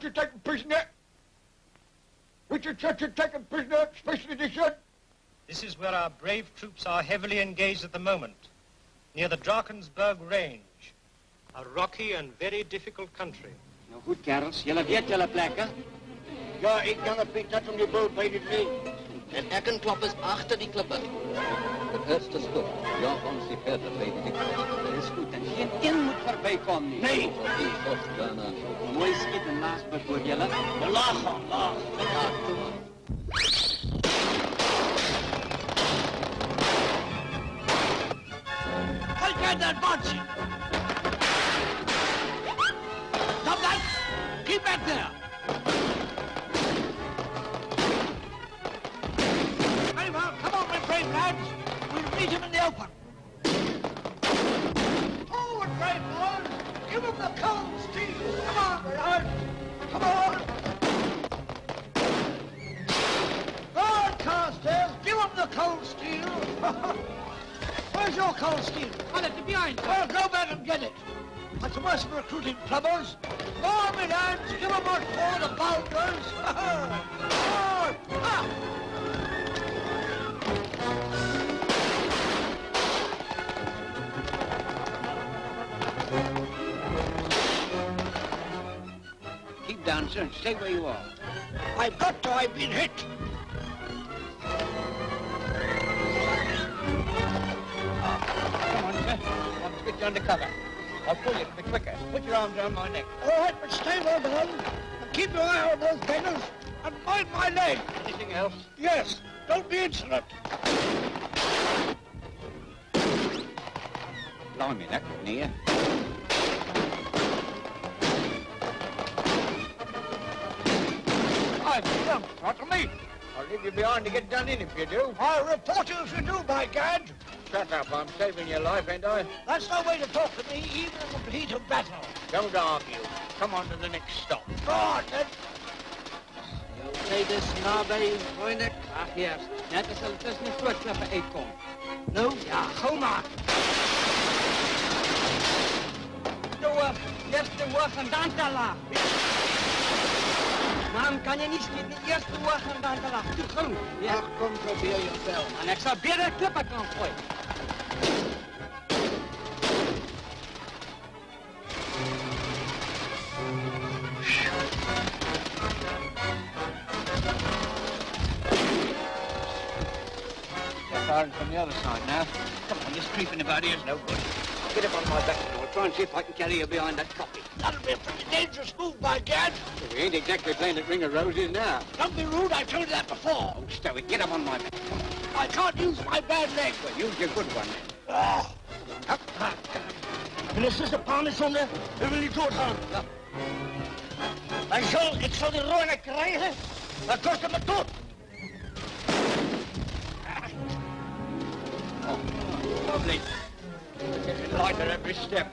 Churchill taken prisoner? Richard Churchill taken prisoner, special edition. This is where our brave troops are heavily engaged at the moment, near the Drakensberg Range, a rocky and very difficult country. Nou goed, kerels. Jullie weet jullie plekken? Ja, ik kan het niet, dat om die boot bij dit mee. En ekkenklappers achter die klippen. Het eerste stuk, ja, ons die verder bij die klippen. Dat is goed. En geen in moet voorbij komen. Nee. Mooi schieten naast me voor jullie. Laag gaan, laag. Ja, toe. Take out that bunch. Stop that. Keep back there. Very well. Come on, my brave lads. We'll meet him in the open. Forward, brave boys. Give him the cold steel. Come on, lads. Come on. Guard, Carstairs. Give him the cold steel. Where's your cold steel? I left it behind, sir. Well, go back and get it. That's the worst of recruiting troubles. More, me lads. Give them what for the bounders. Keep down, sir, and stay where you are. I've got to. I've been hit. Come on, sir. I want to get you under cover. I'll pull you to be quicker. Put your arms around my neck. All right, but stay well down. And keep your eye on those beggars. And mind my leg. Anything else? Yes. Don't be insolent. Blimey, that was near. Don't talk to me. I'll leave you behind to get done in if you do. I'll report you if you do, by gad. Shut up, I'm saving your life, ain't I? That's no way to talk to me, even in the heat of battle. Don't argue. Come on to the next stop. Go on, then. Je weet dus nabij, vrienden. Ach, eerst. Net als er tussen de vluchtklippen uitkomt. Nou? Ja, go maar. Du, eerst de woord en dan te laag. Man kan je niet schieten, eerst de woord en dan te laag. Te groen. Ja. Ach, kom, probeer je wel. En ik zal weer de klippen kan gooien. Starting from the other side now. Come on, this creeping about here is no good. Get up on my back and I'll try and see if I can carry you behind that copy. That'll be a pretty dangerous move, by gad. Well, we ain't exactly playing at Ring of Roses now. Don't be rude, I've told you that before. Oh, stow it. Get up on my back. I can't use my bad leg. Well, use your good one then. Oh. Up. En is de pannen zonder, dan wil je doodgaan. Ja. Ik zal die rooi krijgen, dat kost hem het dood. Oh, lovely. Getting lighter every step.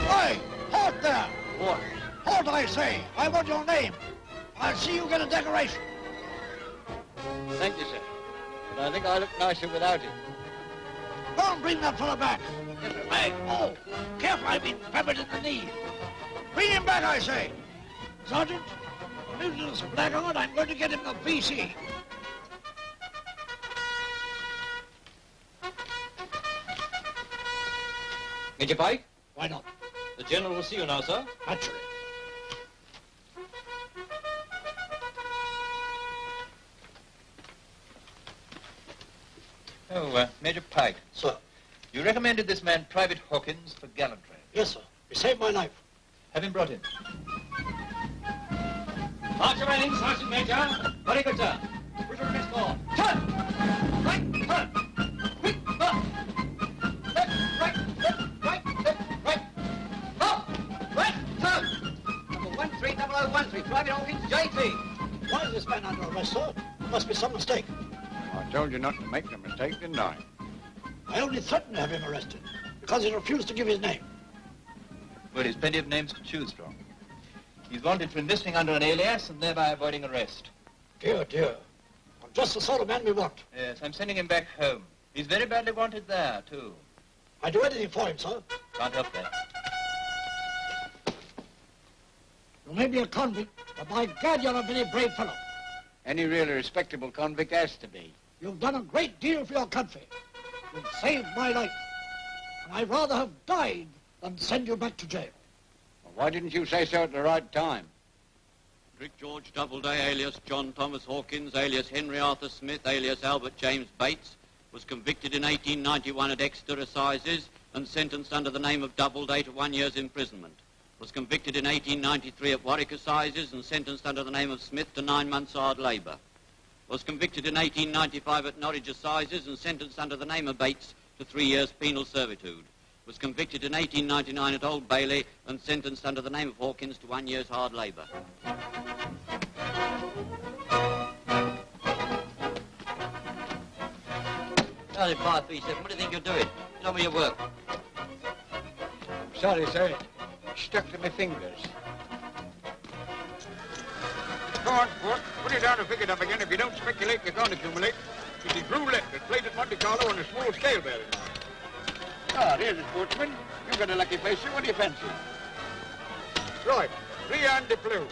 Hey, halt there! What? Halt, I say! I want your name. I'll see you get a decoration. Thank you, sir. But I think I look nicer without it. Go and bring that fellow back. Hey, oh, careful, I've been peppered in the knee. Bring him back, I say. Sergeant, Newton's blackguard, I'm going to get him a PC. Major Pike? Why not? The General will see you now, sir. Naturally. Oh, Major Pike. Sir. You recommended this man, Private Hawkins, for gallantry. Yes, sir. He saved my life. Have him brought in. March your men, Sergeant Major. Very good, sir. Push your best forward. Turn! Right, turn! Quick, up! Left, right, right. Up! Right, turn! Number 13013, Private Hawkins, JT. Why is this man under arrest, sir? There must be some mistake. I told you not to make the mistake, didn't I? I only threatened to have him arrested because he refused to give his name. Well, there's plenty of names to choose from. He's wanted for enlisting under an alias and thereby avoiding arrest. Dear, dear. On Just the sort of man we want. Yes, I'm sending him back home. He's very badly wanted there, too. I'd do anything for him, sir. Can't help that. You may be a convict, but by God, you're a very brave fellow. Any really respectable convict has to be. You've done a great deal for your country. You've saved my life. And I'd rather have died than send you back to jail. Well, why didn't you say so at the right time? Dick George Doubleday, alias John Thomas Hawkins, alias Henry Arthur Smith, alias Albert James Bates, was convicted in 1891 at Exeter Assizes and sentenced under the name of Doubleday to 1 year's imprisonment. Was convicted in 1893 at Warwick Assizes and sentenced under the name of Smith to 9 months' hard labour. Was convicted in 1895 at Norwich Assizes and sentenced under the name of Bates to 3 years' penal servitude. Was convicted in 1899 at Old Bailey and sentenced under the name of Hawkins to 1 year's hard labour. Charlie 537, what do you think you're doing? Get on with your work. Sorry, sir. Stuck to my fingers. Go on, sport. Put it down and pick it up again. If you don't speculate, you can't accumulate. It is roulette. It's played at Monte Carlo on a small scale, bear in mind. Ah, here's a sportsman. You've got a lucky face, sir. What do you fancy? Right. Three-hand diplo.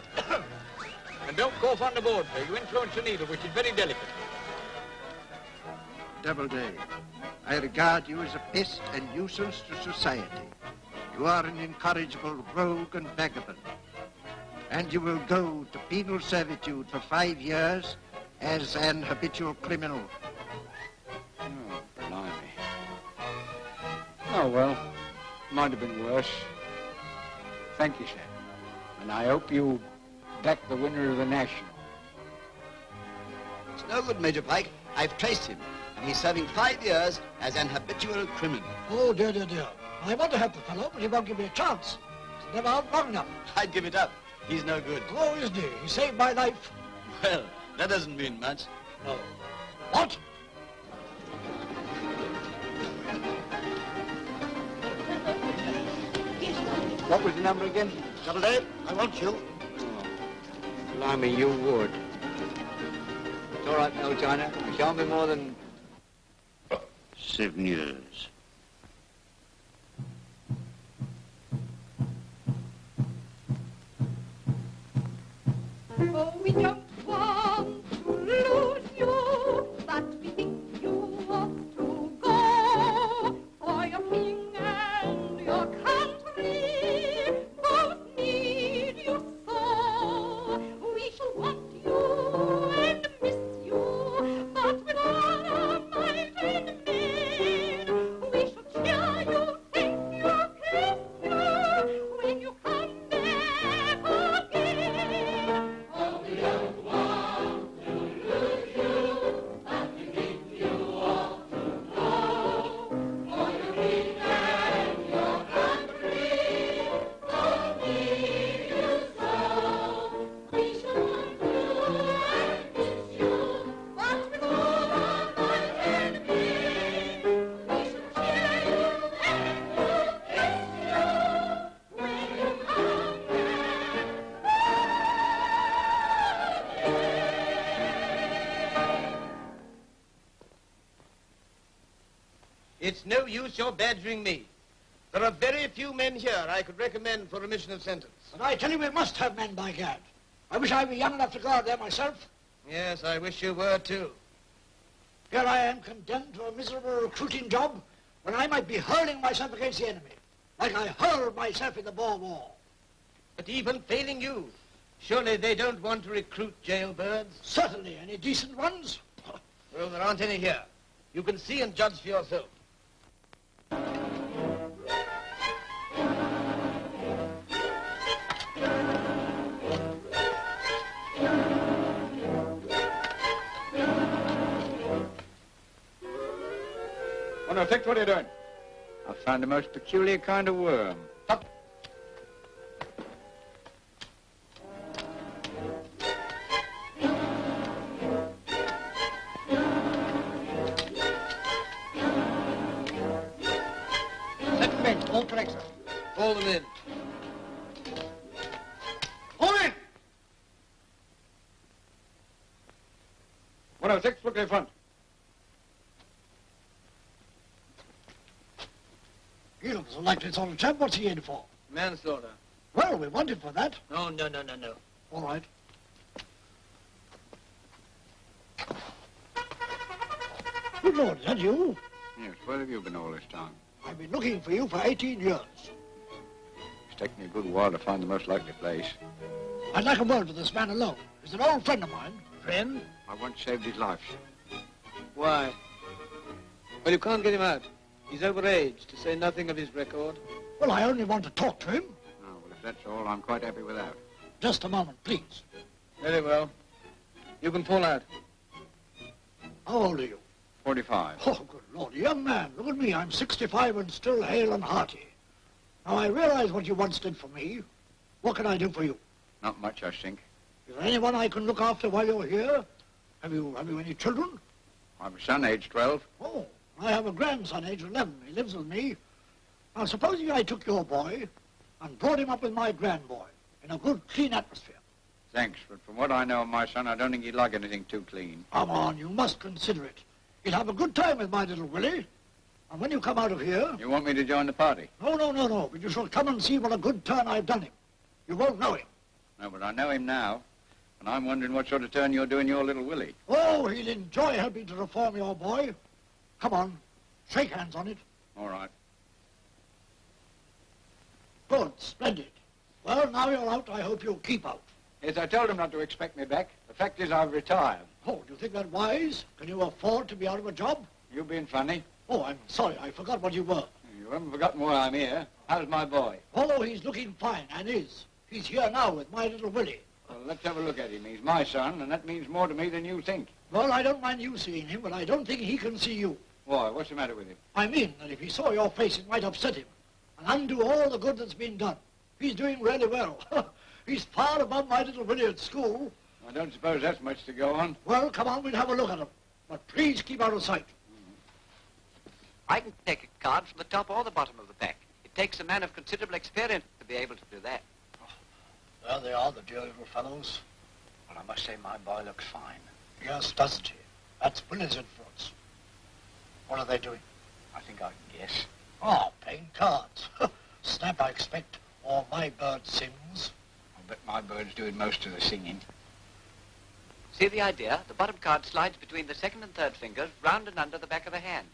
And don't cough on the board, sir. You influence the needle, which is very delicate. Doubleday, I regard you as a pest and nuisance to society. You are an incorrigible rogue and vagabond. And you will go to penal servitude for 5 years as an habitual criminal. Oh, blimey. Oh, well, might have been worse. Thank you, sir. And I hope you back the winner of the National. It's no good, Major Pike. I've traced him. And he's serving 5 years as an habitual criminal. Oh, dear, dear, dear. I want to help the fellow, but he won't give me a chance. He's never out long enough. I'd give it up. He's no good. Oh, isn't he? He saved my life. Well, that doesn't mean much. No. What? What was the number again? Doubleday, I want you. Oh, blimey, you would. It's all right, no, China. It shan't be more than 7 years. Oh, we don't want to lose you, but we think you ought to go. For your king and your country both need you so. We shall want you and miss you, but with all our might and main, we shall cheer you, thank you, kiss you, when you come back again. It's no use your badgering me. There are very few men here I could recommend for remission of sentence. But I tell you, we must have men, by Gad. I wish I were young enough to go out there myself. Yes, I wish you were too. Here I am condemned to a miserable recruiting job when I might be hurling myself against the enemy, like I hurled myself in the Boer War. But even failing you, surely they don't want to recruit jailbirds? Certainly. Any decent ones? Well, there aren't any here. You can see and judge for yourself. Oh, no, Fix, what are you doing? I found the most peculiar kind of worm. Up. Set men, all correct, sir. Call them in. All in! 6, look in front. He looks a likely sort of chap. What's he in for? Manslaughter. Well, we want him for that. No. All right. Good Lord, is that you? Yes, where have you been all this time? I've been looking for you for 18 years. It's taken me a good while to find the most likely place. I'd like a word with this man alone. He's an old friend of mine. Friend? I once saved his life. Why? Well, you can't get him out. He's overaged, to say nothing of his record. Well, I only want to talk to him. Oh, well, if that's all, I'm quite happy with that. Just a moment, please. Very well. You can pull out. How old are you? 45. Oh, good Lord, young man, look at me. I'm 65 and still hale and hearty. Now, I realize what you once did for me. What can I do for you? Not much, I think. Is there anyone I can look after while you're here? Have you any children? I have a son, aged 12. Oh, I have a grandson, age 11. He lives with me. Now, supposing I took your boy and brought him up with my grandboy in a good, clean atmosphere. Thanks, but from what I know of my son, I don't think he'd like anything too clean. Come on, you must consider it. He'll have a good time with my little Willie. And when you come out of here... You want me to join the party? No. But you shall come and see what a good turn I've done him. You won't know him. No, but I know him now. And I'm wondering what sort of turn you're doing your little Willie. Oh, he'll enjoy helping to reform your boy. Come on, shake hands on it. All right. Good, splendid. Well, now you're out, I hope you'll keep out. Yes, I told him not to expect me back. The fact is I've retired. Oh, do you think that wise? Can you afford to be out of a job? You being funny? Oh, I'm sorry, I forgot what you were. You haven't forgotten why I'm here. How's my boy? Oh, he's looking fine, and is. He's here now with my little Willie. Well, let's have a look at him. He's my son, and that means more to me than you think. Well, I don't mind you seeing him, but I don't think he can see you. Why? What's the matter with him? I mean that if he saw your face, it might upset him and undo all the good that's been done. He's doing really well. He's far above my little Willie at school. I don't suppose that's much to go on. Well, come on, we'll have a look at him. But please keep out of sight. I can take a card from the top or the bottom of the pack. It takes a man of considerable experience to be able to do that. There they are, the dear little fellows. Well, I must say my boy looks fine. Yes, doesn't he? That's Willie's influence. What are they doing? I think I can guess. Oh, playing cards. Snap, I expect. Or my bird sings. I'll bet my bird's doing most of the singing. See the idea? The bottom card slides between the second and third fingers, round and under the back of the hand.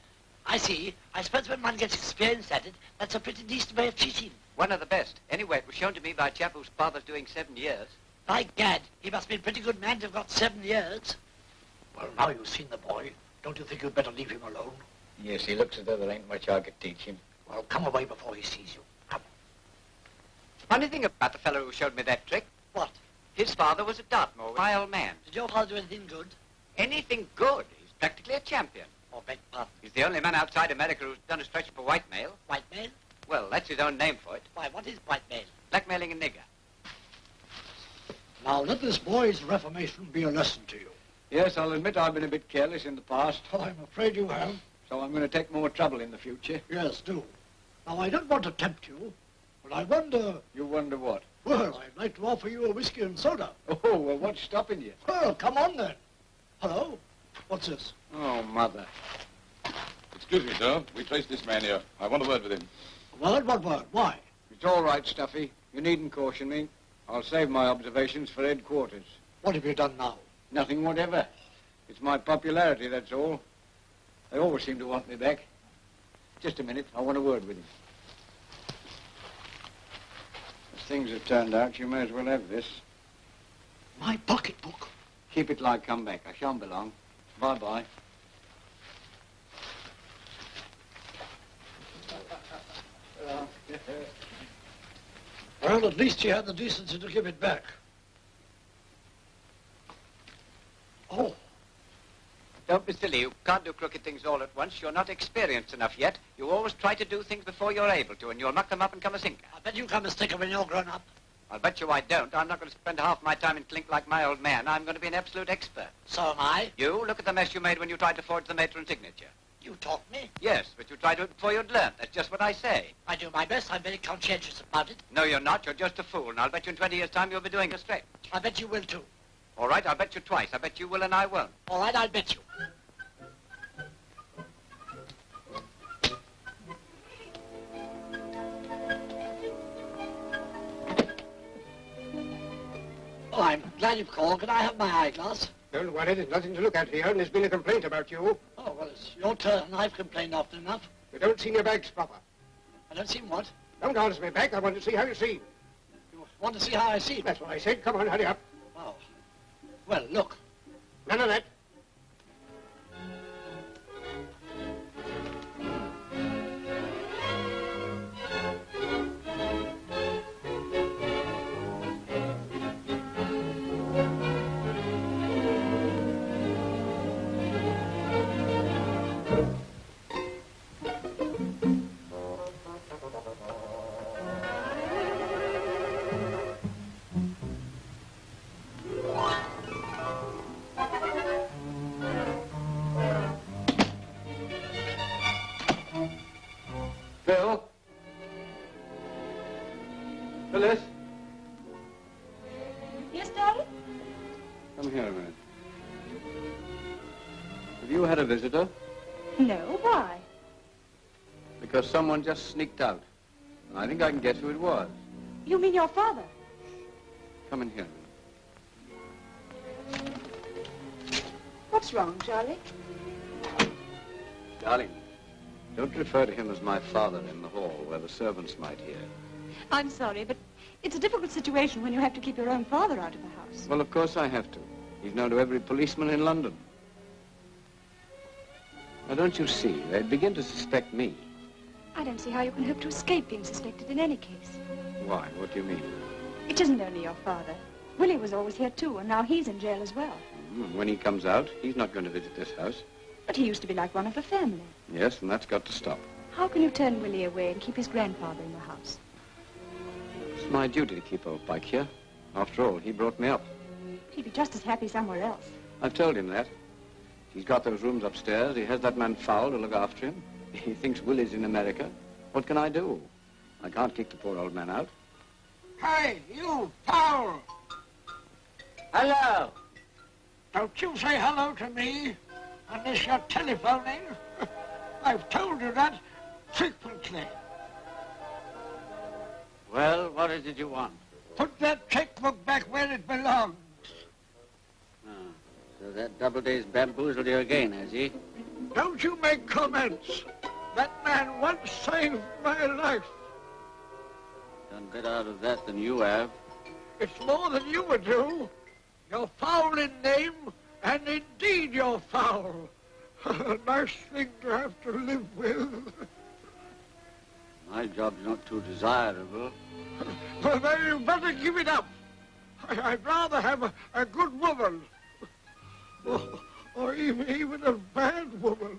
I see. I suppose when one gets experience at it, that's a pretty decent way of cheating. One of the best. Anyway, it was shown to me by a chap whose father's doing 7 years. By gad, he must be a pretty good man to have got 7 years. Well, now you've seen the boy, don't you think you'd better leave him alone? Yes, he looks as though there ain't much I could teach him. Well, come away before he sees you. Come. Funny thing about the fellow who showed me that trick. What? His father was at Dartmoor, my old man. Did your father do anything good? Anything good? He's practically a champion. Or beg pardon? He's the only man outside America who's done a stretch for whitemail. Whitemail? Well, that's his own name for it. Why, what is whitemail? Blackmailing a nigger. Now, let this boy's reformation be a lesson to you. Yes, I'll admit I've been a bit careless in the past. Oh, I'm afraid you have. So I'm going to take more trouble in the future. Yes, do. Now, I don't want to tempt you, but I wonder... You wonder what? Well, I'd like to offer you a whiskey and soda. Oh, well, what's stopping you? Well, come on then. Hello? What's this? Oh, Mother. Excuse me, sir. We traced this man here. I want a word with him. Word? What word? Why? It's all right, Stuffy. You needn't caution me. I'll save my observations for headquarters. What have you done now? Nothing whatever. It's my popularity, that's all. They always seem to want me back. Just a minute. I want a word with him. As things have turned out, you may as well have this. My pocketbook. Keep it like come back. I shan't be long. Bye-bye. Well, at least he had the decency to give it back. Oh. Don't be silly. You can't do crooked things all at once. You're not experienced enough yet. You always try to do things before you're able to, and you'll knock them up and come a sinker. I bet you come a sticker when you're grown up. I'll bet you I don't. I'm not going to spend half my time in clink like my old man. I'm going to be an absolute expert. So am I. You? Look at the mess you made when you tried to forge the matron signature. You taught me. Yes, but you tried to do it before you'd learned. That's just what I say. I do my best. I'm very conscientious about it. No, you're not. You're just a fool, and I'll bet you in 20 years' time you'll be doing a stretch. I bet you will, too. All right, I'll bet you twice. I bet you will and I won't. All right, I'll bet you. Oh, I'm glad you've called. Can I have my eyeglass? Don't worry, there's nothing to look at here, and there's been a complaint about you. Oh, well, it's your turn. I've complained often enough. You don't seem your bags proper. I don't seem what? Don't answer me back. I want to see how you seem. You want to see how I see? That's what I said. Come on, hurry up. Oh. Well, look. None of that. Phil? Phyllis? Yes, darling? Come here a minute. Have you had a visitor? No, why? Because someone just sneaked out. I think I can guess who it was. You mean your father? Come in here a minute. What's wrong, Charlie? Darling, don't refer to him as my father in the hall where the servants might hear. I'm sorry, but it's a difficult situation when you have to keep your own father out of the house. Well, of course I have to. He's known to every policeman in London. Now, don't you see? They'd begin to suspect me. I don't see how you can hope to escape being suspected in any case. Why? What do you mean? It isn't only your father. Willie was always here, too, and now he's in jail as well. When he comes out, he's not going to visit this house. But he used to be like one of the family. Yes, and that's got to stop. How can you turn Willie away and keep his grandfather in the house? It's my duty to keep old Pike here. After all, he brought me up. He'd be just as happy somewhere else. I've told him that. He's got those rooms upstairs. He has that man Fowle to look after him. He thinks Willie's in America. What can I do? I can't kick the poor old man out. Hey, you, Paul! Hello. Don't you say hello to me unless you're telephoning. I've told you that frequently. Well, what is it you want? Put that checkbook back where it belongs. So that Doubleday's bamboozled you again, has he? Don't you make comments. That man once saved my life. Done better out of that than you have. It's more than you would do. You're foul in name, and indeed you're foul. A nice thing to have to live with. My job's not too desirable. Well, then you better give it up. I'd rather have a good woman. Or even a bad woman.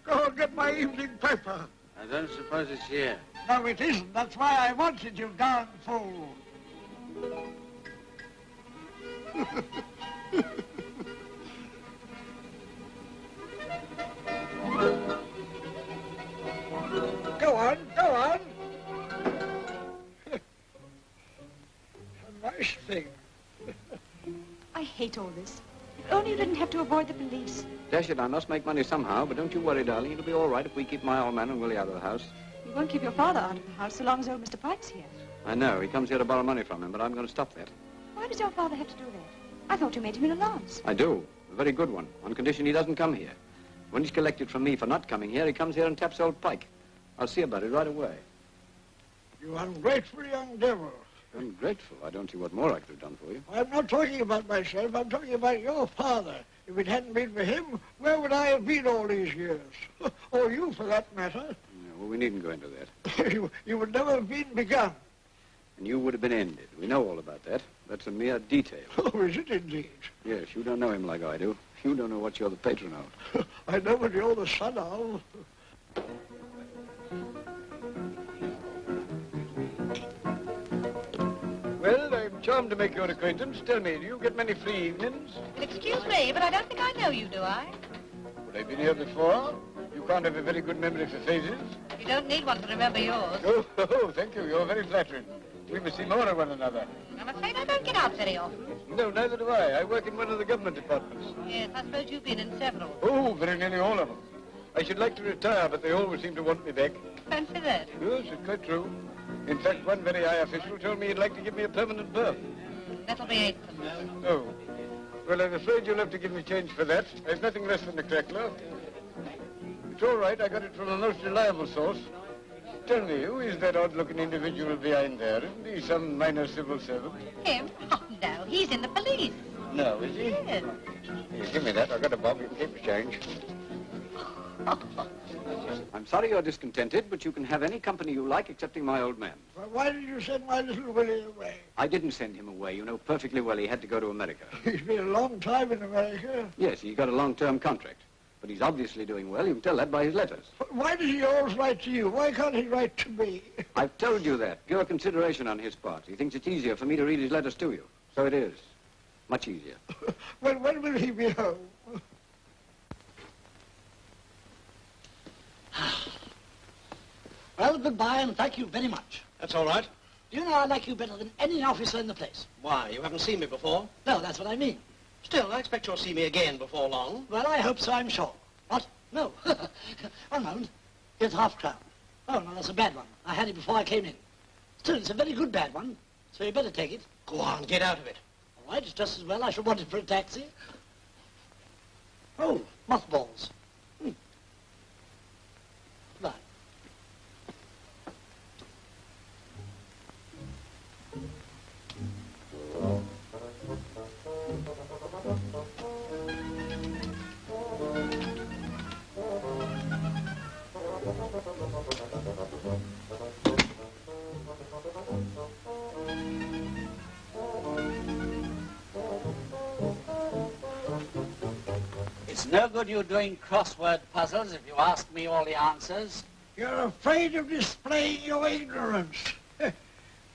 Go and get my evening paper. I don't suppose it's here. No, it isn't. That's why I wanted you, darn fool. Go on, go on. A nice thing. I hate all this. If only you didn't have to avoid the police. Dash it, I must make money somehow, but don't you worry, darling. It'll be all right if we keep my old man and Willie out of the house. You won't keep your father out of the house so long as old Mr. Pike's here. I know. He comes here to borrow money from him, but I'm going to stop that. Why does your father have to do that? I thought you made him an allowance. I do. A very good one, on condition he doesn't come here. When he's collected from me for not coming here, he comes here and taps old Pike. I'll see about it right away. You ungrateful young devil. Ungrateful? I don't see what more I could have done for you. I'm not talking about myself. I'm talking about your father. If it hadn't been for him, where would I have been all these years? Or you, for that matter. Yeah, well, we needn't go into that. you would never have been begun. And you would have been ended. We know all about that. That's a mere detail. Oh, is it indeed? Yes, you don't know him like I do. You don't know what you're the patron of. I know what you're the son of. Well, I'm charmed to make your acquaintance. Tell me, do you get many free evenings? Excuse me, but I don't think I know you, do I? Well, I've been here before. You can't have a very good memory for faces. You don't need one to remember yours. Oh, thank you. You're very flattering. We must see more of one another. I'm afraid I don't get out very often. No, neither do I. I work in one of the government departments. Yes, I suppose you've been in several. Oh, very nearly all of them. I should like to retire, but they always seem to want me back. Fancy that. Yes, it's quite true. In fact, one very high official told me he'd like to give me a permanent berth. That'll be eightpence. Oh. Well, I'm afraid you'll have to give me change for that. I've nothing less than the crackler. It's all right. I got it from a most reliable source. Tell me, who is that odd-looking individual behind there? Isn't he some minor civil servant? Him? Oh, no, he's in the police. No, is he? Yes. Here, give me that. I've got a bob. You can keep the change. I'm sorry you're discontented, but you can have any company you like excepting my old man. Well, why did you send my little Willie away? I didn't send him away. You know perfectly well he had to go to America. He's been a long time in America. Yes, he got a long-term contract. But he's obviously doing well. You can tell that by his letters. Why does he always write to you? Why can't he write to me? I've told you that. Pure consideration on his part. He thinks it's easier for me to read his letters to you. So it is. Much easier. Well, when will he be home? Well, goodbye, and thank you very much. That's all right. Do you know I like you better than any officer in the place? Why, you haven't seen me before? No, that's what I mean. Still, I expect you'll see me again before long. Well, I hope so, I'm sure. What? No. One moment. Here's half-crown. Oh, no, that's a bad one. I had it before I came in. Still, it's a very good bad one, so you better take it. Go on, get out of it. All right, it's just as well. I should want it for a taxi. Oh, mothballs. Goodbye. It's no good you doing crossword puzzles if you ask me all the answers. You're afraid of displaying your ignorance.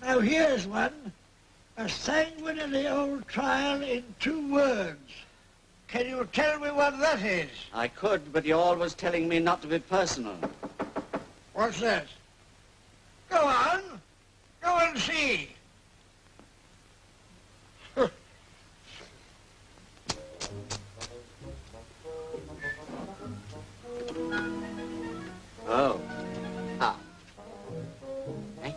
Now here's one. A sanguinary old trial in 2 words. Can you tell me what that is? I could, but you're always telling me not to be personal. What's that? Go on. Go and see. Oh. Ah. Eh?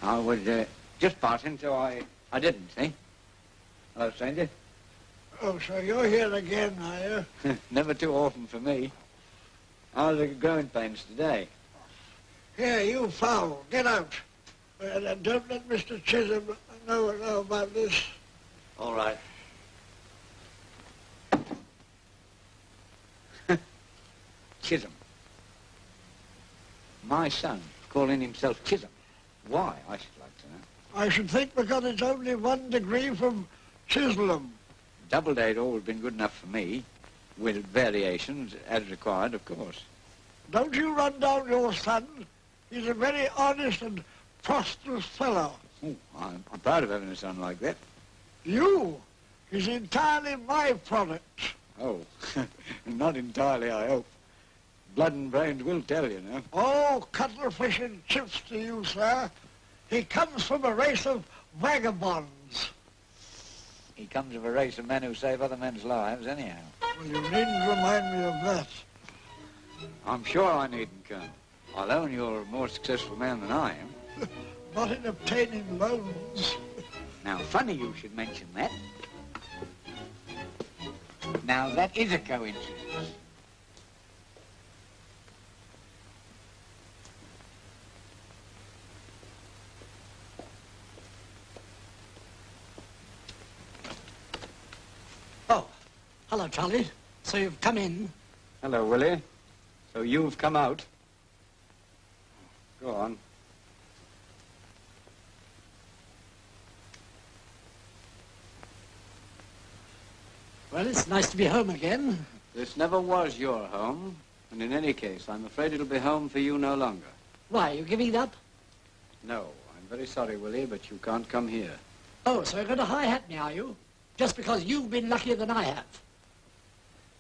I was just passing, so I didn't, eh? Hello, stranger. Oh, so you're here again, are you? Never too often for me. How's the growing pains today? Here, you foul, get out. And don't let Mr. Chisholm know about this. All right. Chisholm. My son calling himself Chisholm. Why, I should like to know. I should think because it's only 1 degree from Chisholm. Doubleday's always been good enough for me, with variations as required, of course. Don't you run down your son. He's a very honest and prosperous fellow. Oh, I'm proud of having a son like that. You? He's entirely my product. Oh, not entirely, I hope. Blood and brains will tell, you know. Oh, cuttlefish and chips to you, sir. He comes from a race of vagabonds. He comes of a race of men who save other men's lives, anyhow. Well, you needn't remind me of that. I'm sure I needn't, Colonel. I'll own you're a more successful man than I am. Not in obtaining loans. Now, funny you should mention that. Now, that is a coincidence. Oh, hello, Charlie. So you've come in. Hello, Willie. So you've come out. Go on. Well, it's nice to be home again. This never was your home, and in any case, I'm afraid it'll be home for you no longer. Why, you giving it up? No, I'm very sorry, Willie, but you can't come here. Oh, so you're going to high-hat me, are you? Just because you've been luckier than I have.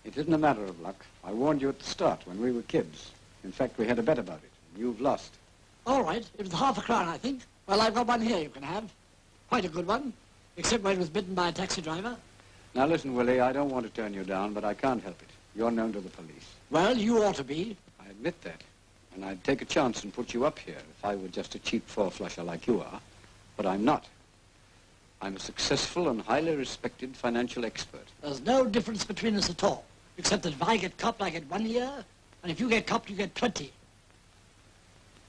It isn't a matter of luck. I warned you at the start when we were kids. In fact, we had a bet about it, and you've lost. All right. It was half a crown, I think. Well, I've got one here you can have. Quite a good one, except when it was bitten by a taxi driver. Now listen, Willie, I don't want to turn you down, but I can't help it. You're known to the police. Well, you ought to be. I admit that. And I'd take a chance and put you up here if I were just a cheap four-flusher like you are. But I'm not. I'm a successful and highly respected financial expert. There's no difference between us at all, except that if I get copped, I get 1 year, and if you get copped, you get 20.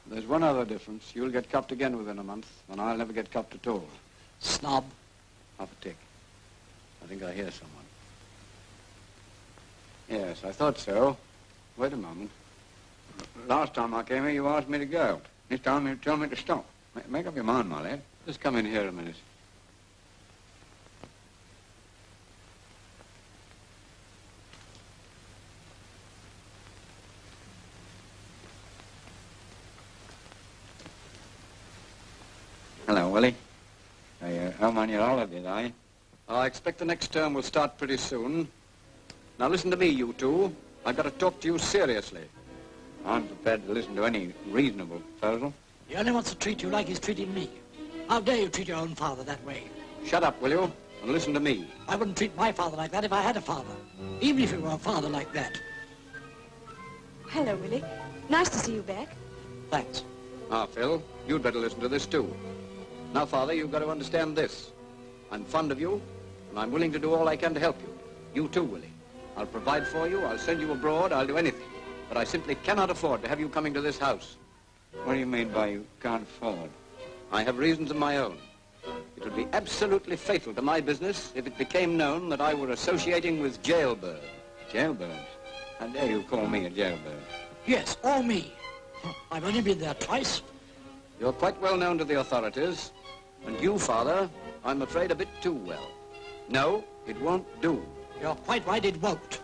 There's one other difference. You'll get copped again within a month, and I'll never get copped at all. Snob. Half a tick. I think I hear someone. Yes, I thought so. Wait a moment. Last time I came here, you asked me to go. This time you tell me to stop. Make up your mind, my lad. Just come in here a minute. Hello, Willie. Home on your holidays, are you? I expect the next term will start pretty soon. Now listen to me, you two. I've got to talk to you seriously. I'm prepared to listen to any reasonable proposal. He only wants to treat you like he's treating me. How dare you treat your own father that way? Shut up, will you? And listen to me. I wouldn't treat my father like that if I had a father. Even if he were a father like that. Hello, Willie. Nice to see you back. Thanks. Ah, Phil, you'd better listen to this, too. Now, Father, you've got to understand this. I'm fond of you, and I'm willing to do all I can to help you. You too, Willie. I'll provide for you, I'll send you abroad, I'll do anything. But I simply cannot afford to have you coming to this house. What do you mean by you can't afford? I have reasons of my own. It would be absolutely fatal to my business if it became known that I were associating with jailbirds. Jailbirds? How dare you call me a jailbird? Yes, or me. I've only been there twice. You're quite well known to the authorities. And you, Father, I'm afraid a bit too well. No, it won't do. You're quite right, it won't.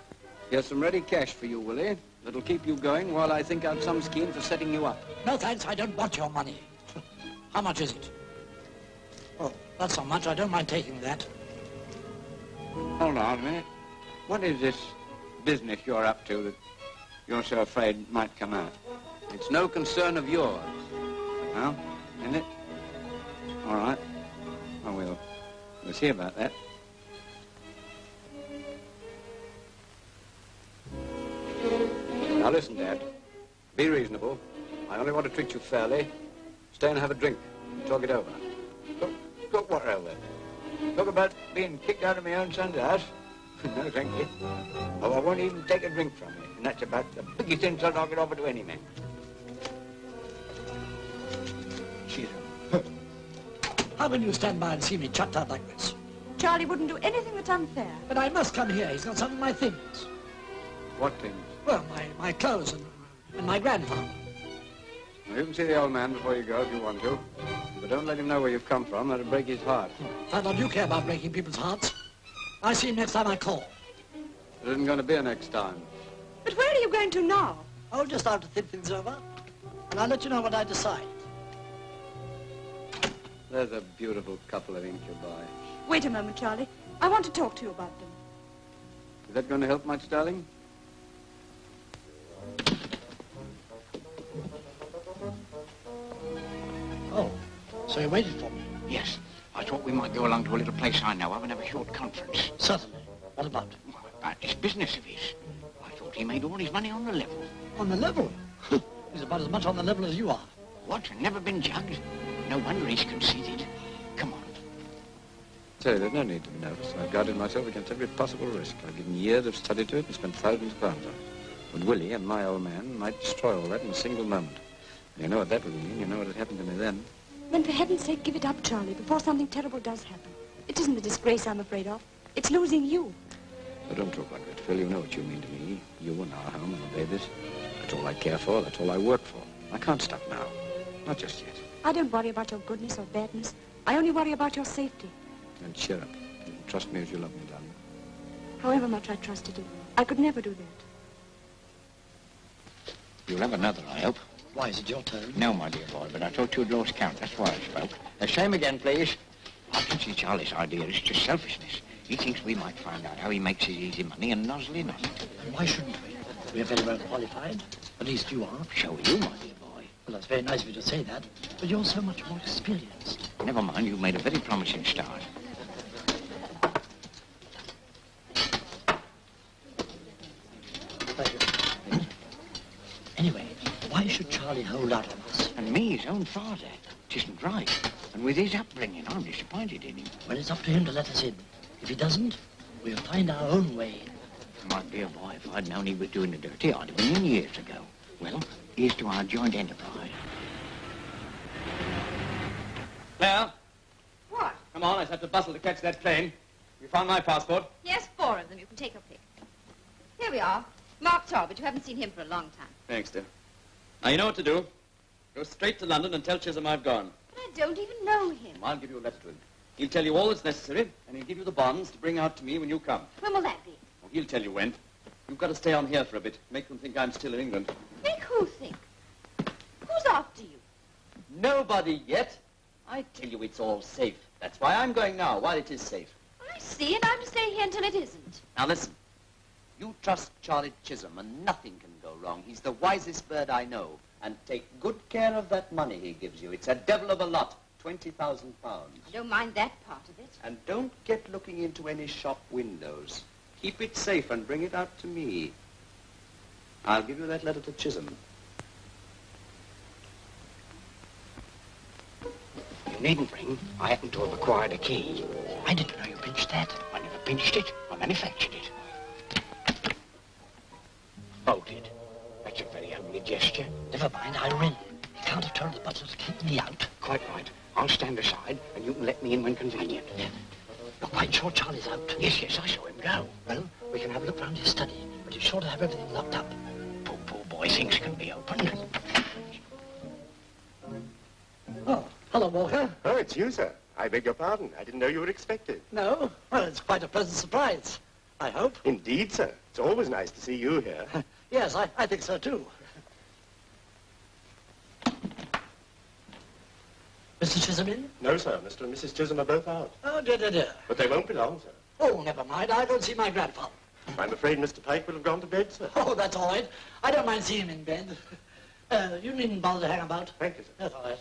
Here's some ready cash for you, Willie. That'll keep you going while I think out some scheme for setting you up. No, thanks, I don't want your money. How much is it? Oh, that's not much. I don't mind taking that. Hold on a minute. What is this business you're up to that you're so afraid might come out? It's no concern of yours. Well, isn't it? All right. Oh, we'll see about that. Now listen, Dad. Be reasonable. I only want to treat you fairly. Stay and have a drink and talk it over. Talk what over? Talk about being kicked out of my own son's house? No, thank you. Oh, I won't even take a drink from you. And that's about the biggest insult I could offer to any man. Cheer him. How can you stand by and see me chucked out like this? Charlie wouldn't do anything that's unfair. But I must come here. He's got some of my things. What things? Well, my clothes and my grandfather. Well, you can see the old man before you go if you want to. But don't let him know where you've come from. That'll break his heart. I thought you care about breaking people's hearts. I see him next time I call. There isn't going to be a next time. But where are you going to now? Oh, just out to think things over. And I'll let you know what I decide. There's a beautiful couple of incubi. Wait a moment, Charlie. I want to talk to you about them. Is that going to help much, darling? Oh, so you waited for me? Yes. I thought we might go along to a little place I know of and have a short conference. Certainly. What about? About this business of his. I thought he made all his money on the level. On the level? He's about as much on the level as you are. What? Never been jugged? No wonder he's conceited. Come on. Say, there's no need to be nervous. I've guarded myself against every possible risk. I've given years of study to it and spent thousands of pounds on it. But Willie and my old man might destroy all that in a single moment. You know what that would mean. You know what had happened to me then. Then for heaven's sake, give it up, Charlie, before something terrible does happen. It isn't the disgrace I'm afraid of. It's losing you. Oh, don't talk like that, Phil. You know what you mean to me. You and our home and the babies. That's all I care for. That's all I work for. I can't stop now. Not just yet. I don't worry about your goodness or badness. I only worry about your safety. Then cheer up. Trust me as you love me, darling. However much I trusted you, I could never do that. You'll have another, I hope. Why, is it your turn? No, my dear boy, but I thought you'd lost count. That's why I spoke. Same again, please. I can see Charlie's idea is just selfishness. He thinks we might find out how he makes his easy money and nozzle in on it. Why shouldn't we? We're very well qualified. At least you are. So are you, my dear boy. Well, that's very nice of you to say that, but you're so much more experienced. Never mind, you've made a very promising start. Anyway, why should Charlie hold out on us? And me, his own father. It isn't right. And with his upbringing, I'm disappointed in him. Well, it's up to him to let us in. If he doesn't, we'll find our own way. My dear boy, if I'd known he was doing the dirty, I'd have been in years ago. Well, here's to our joint enterprise. Claire, What? come on, I have to bustle to catch that train. You found my passport? Yes, 4 of them. You can take your pick. Here we are. Mark Talbot. You haven't seen him for a long time. Thanks, dear. Now, you know what to do. Go straight to London and tell Chisholm I've gone. But I don't even know him. I'll give you a letter to him. He'll tell you all that's necessary, and he'll give you the bonds to bring out to me when you come. When will that be? Well, he'll tell you when. You've got to stay on here for a bit. Make them think I'm still in England. Make who think? Who's after you? Nobody yet. I tell you it's all safe. That's why I'm going now, while it is safe. I see, and I'm to stay here until it isn't. Now listen. You trust Charlie Chisholm, and nothing can go wrong. He's the wisest bird I know. And take good care of that money he gives you. It's a devil of a lot. £20,000. I don't mind that part of it. And don't get looking into any shop windows. Keep it safe and bring it out to me. I'll give you that letter to Chisholm. You needn't ring. I happen to have acquired a key. I didn't know you pinched that. I never pinched it. I manufactured it. Bolted. That's a very ugly gesture. Never mind, I'll ring. You can't have told the butler to keep me out. Quite right. I'll stand aside, and you can let me in when convenient. You're quite sure Charlie's out? Yes, I saw him go. Well, we can have a look round his study, but he's sure to have everything locked up. Poor boy thinks it can be opened. Oh, hello, Walker. Oh, it's you, sir. I beg your pardon. I didn't know you were expected. No? Well, it's quite a pleasant surprise, I hope. Indeed, sir. It's always nice to see you here. Yes, I think so, too. Mr. Chisholm in? No, sir. Mr. and Mrs. Chisholm are both out. Oh, dear. But they won't be long, sir. Oh, never mind. I don't see my grandfather. I'm afraid Mr. Pike will have gone to bed, sir. Oh, that's all right. I don't mind seeing him in bed. You needn't bother to hang about. Thank you, sir. That's all right.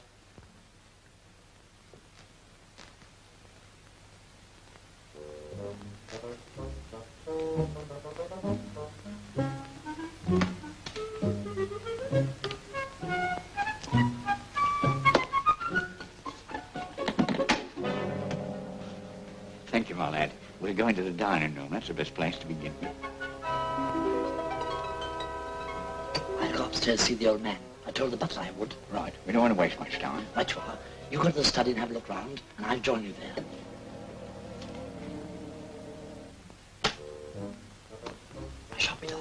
Thank you, my lad. We're going to the dining room. That's the best place to begin. I'll go upstairs to see the old man. I told the butler I would. Right. We don't want to waste much time. Right you are. You go to the study and have a look round, and I'll join you there. I shall be done.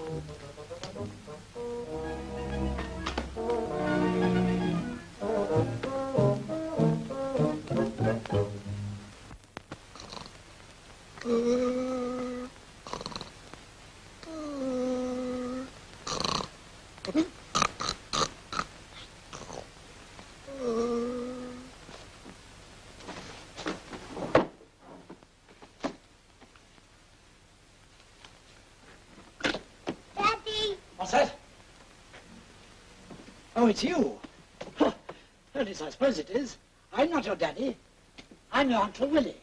What's that? Oh, it's you. Huh. At least I suppose it is. I'm not your daddy. I'm your Uncle Willie.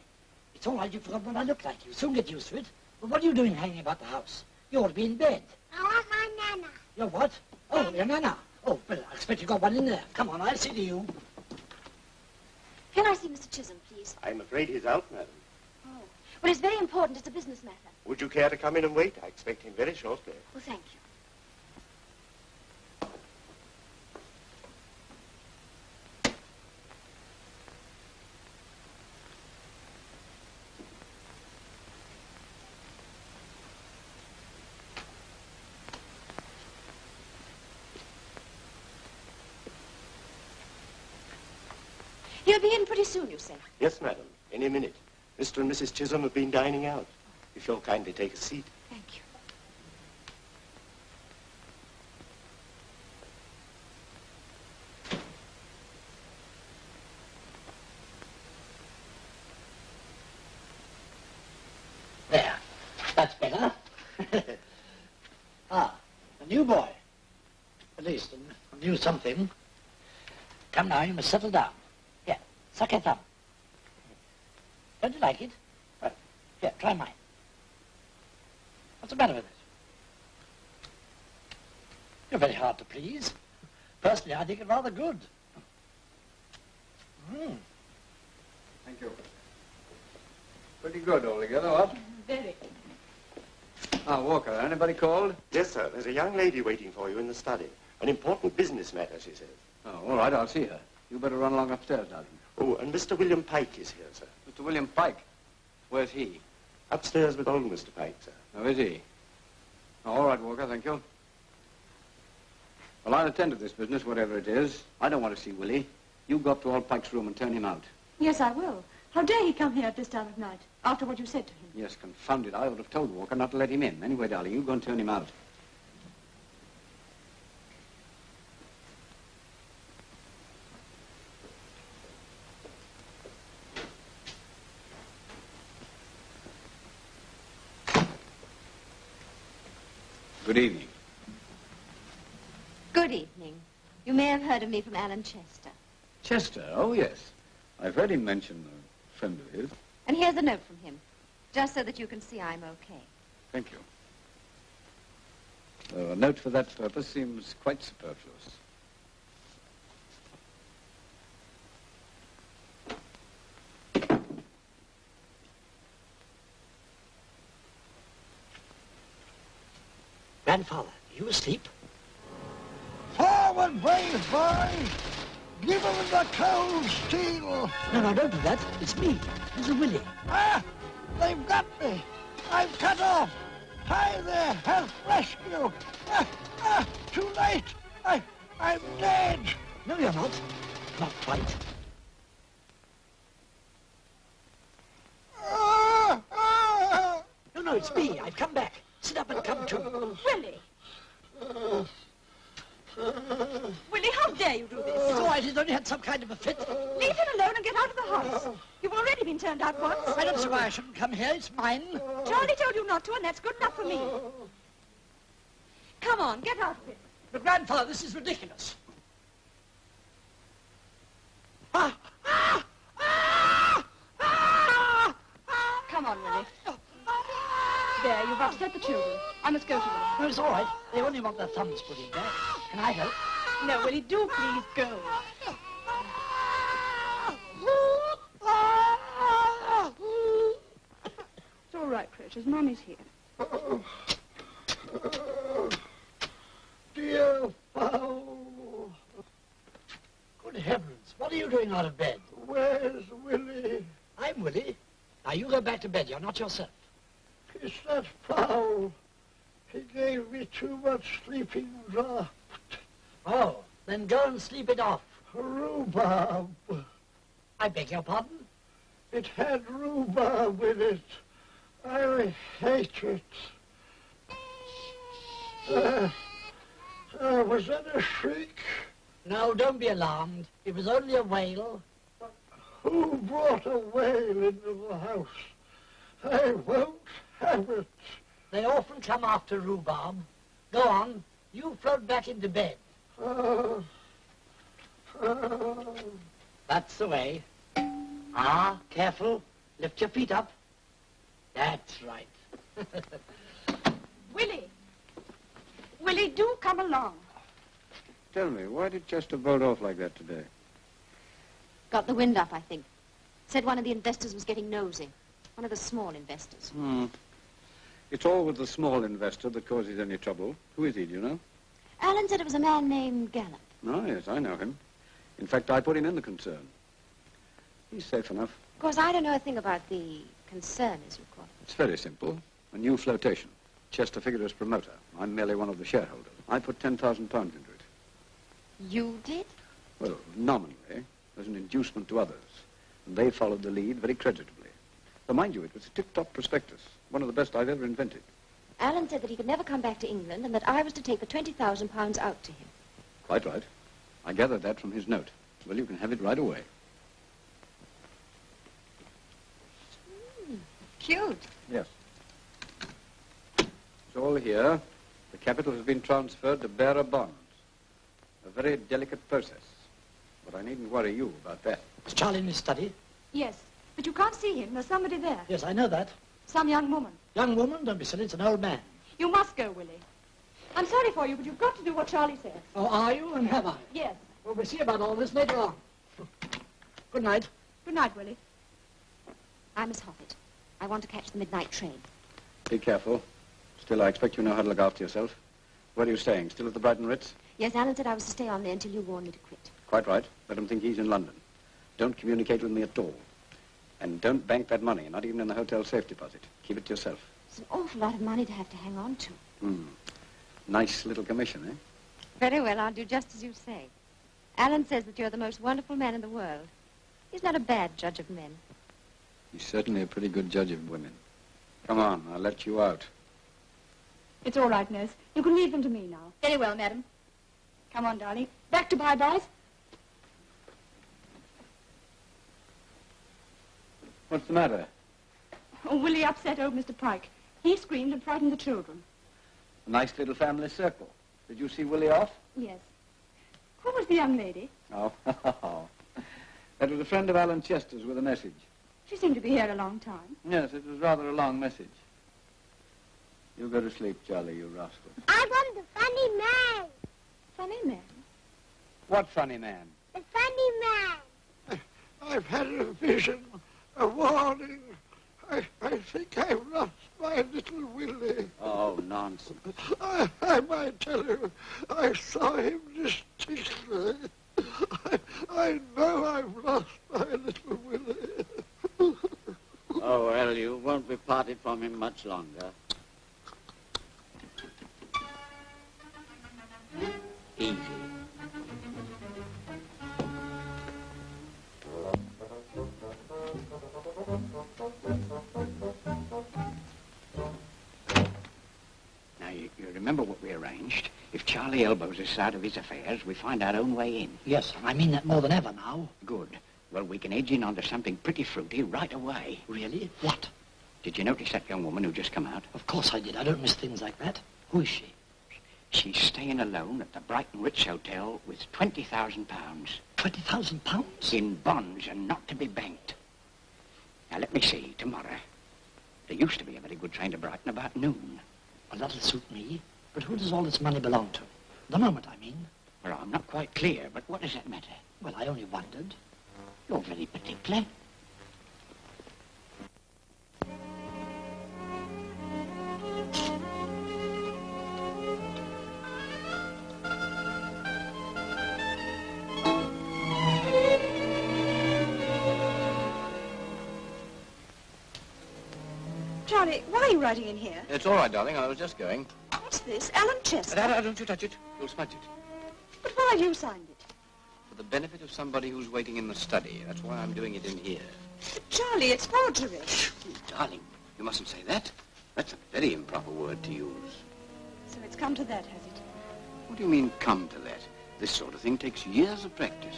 It's all right, you've forgotten what I look like. You'll soon get used to it. But what are you doing hanging about the house? You ought to be in bed. I want my nana. Your what? Oh, your nana. Oh, well, I expect you got one in there. Come on, I'll see to you. Can I see Mr. Chisholm, please? I'm afraid he's out, madam. Oh. Well, it's very important. It's a business matter. Would you care to come in and wait? I expect him very shortly. Well, thank you. He'll be in pretty soon, you say? Yes, madam. Any minute. Mr. and Mrs. Chisholm have been dining out. If you'll kindly take a seat. Thank you. There. That's better. Ah, a new boy. At least, a new something. Come now, you must settle down. Here, suck your thumb. Don't you like it? Well, here, try mine. What's the matter with it? You're very hard to please. Personally, I think it rather good. Thank you. Pretty good altogether, what? Very. Ah, Walker, anybody called? Yes, sir. There's a young lady waiting for you in the study. An important business matter, she says. Oh, all right, I'll see her. You better run along upstairs, darling. Oh, and Mr. William Pike is here, sir. Mr. William Pike? Where's he? Upstairs with old Mr. Pike, sir. Oh, is he? Oh, all right, Walker, thank you. Well, I'll attend to this business, whatever it is. I don't want to see Willie. You go up to old Pike's room and turn him out. Yes, I will. How dare he come here at this time of night, after what you said to him? Yes, confound it. I would have told Walker not to let him in. Anyway, darling, you go and turn him out. Good evening. Good evening. You may have heard of me from Alan Chester. Chester? Oh, yes. I've heard him mention a friend of his. And here's a note from him, just so that you can see I'm okay. Thank you. A note for that purpose seems quite superfluous. Grandfather, are you asleep? Forward, brave boys! Give them the cold steel! No, don't do that. It's me. It's Willie. Ah! They've got me! I'm cut off! Hi there, health rescue! Too late! I'm dead! No, you're not. Not quite. No, it's me. I've come back. Sit up and come to. Willie! Willie, how dare you do this? It's all right. He's only had some kind of a fit. Leave him alone and get out of the house. You've already been turned out once. I don't see why I shouldn't come here. It's mine. Charlie told you not to, and that's good enough for me. Come on, get out of it. But, Grandfather, this is ridiculous. Come on, Willie. There, you've upset the children. I must go to them. No, it's all right. They only want their thumbs put in there. Can I help? No, Willie, do please go. It's all right, precious. Mommy's here. Dear fowl! Good heavens, what are you doing out of bed? Where's Willie? I'm Willie. Now, you go back to bed. You're not yourself. It's that fowl. He gave me too much sleeping draught. Oh, then go and sleep it off. Rhubarb. I beg your pardon? It had rhubarb in it. I hate it. Was that a shriek? No, don't be alarmed. It was only a wail. Who brought a whale into the house? I won't have it. They often come after rhubarb. Go on. You float back into bed. That's the way. Ah, careful. Lift your feet up. That's right. Willie! Willie, do come along. Tell me, why did Chester bolt off like that today? Got the wind up, I think. Said one of the investors was getting nosy. One of the small investors. It's all with the small investor that causes any trouble. Who is he, do you know? Alan said it was a man named Gallup. Oh, yes, I know him. In fact, I put him in the concern. He's safe enough. Of course, I don't know a thing about the concern, as you call it. It's very simple. A new flotation. Chester figured as promoter. I'm merely one of the shareholders. I put £10,000 into it. You did? Well, nominally, as an inducement to others. And they followed the lead very creditably. But mind you, it was a tip-top prospectus. One of the best I've ever invented. Alan said that he could never come back to England and that I was to take the £20,000 out to him. Quite right. I gathered that from his note. Well, you can have it right away. Cute. Yes. It's all here. The capital has been transferred to bearer bonds. A very delicate process. But I needn't worry you about that. Is Charlie in his study? Yes, but you can't see him. There's somebody there. Yes, I know that. Some young woman. Young woman? Don't be silly. It's an old man. You must go, Willie. I'm sorry for you, but you've got to do what Charlie says. Oh, are you? And have I? Yes. Well, we'll see about all this later on. Good night. Good night, Willie. I'm Miss Hoffett. I want to catch the midnight train. Be careful. Still, I expect you know how to look after yourself. Where are you staying? Still at the Brighton Ritz? Yes, Alan said I was to stay on there until you warned me to quit. Quite right. Let him think he's in London. Don't communicate with me at all. And don't bank that money, not even in the hotel safe deposit. Keep it to yourself. It's an awful lot of money to have to hang on to. Nice little commission, eh? Very well, I'll do just as you say. Alan says that you're the most wonderful man in the world. He's not a bad judge of men. He's certainly a pretty good judge of women. Come on, I'll let you out. It's all right, nurse. You can leave them to me now. Very well, madam. Come on, darling. Back to bye-byes. What's the matter? Oh, Willie upset old Mr. Pike. He screamed and frightened the children. A nice little family circle. Did you see Willie off? Yes. Who was the young lady? Oh, that was a friend of Alan Chester's with a message. She seemed to be here a long time. Yes, it was rather a long message. You go to sleep, Charlie, you rascal. I want the funny man. Funny man? What funny man? The funny man. I've had a vision, a warning. I think I've lost my little Willie. Oh, nonsense. I might tell you, I saw him distinctly. I know I've lost my little Willie. Oh, well, you won't be parted from him much longer. Easy. Now, you remember what we arranged? If Charlie elbows us out of his affairs, we find our own way in. Yes, and I mean that more than ever now. Good. Well, we can edge in onto something pretty fruity right away. Really? What? Did you notice that young woman who just come out? Of course I did. I don't miss things like that. Who is she? She's staying alone at the Brighton Ritz Hotel with £20,000. £20,000? In bonds and not to be banked. Now, let me see. Tomorrow. There used to be a very good train to Brighton about noon. Well, that'll suit me. But who does all this money belong to? The moment, I mean. Well, I'm not quite clear, but what does that matter? Well, I only wondered. You're very particular. Charlie, why are you writing in here? It's all right, darling. I was just going. What's this? Alan Chester? Don't you touch it. You'll smudge it. But why have you signed it? For the benefit of somebody who's waiting in the study. That's why I'm doing it in here. But Charlie, it's forgery. Darling, you mustn't say that. That's a very improper word to use. So it's come to that, has it? What do you mean, come to that? This sort of thing takes years of practice.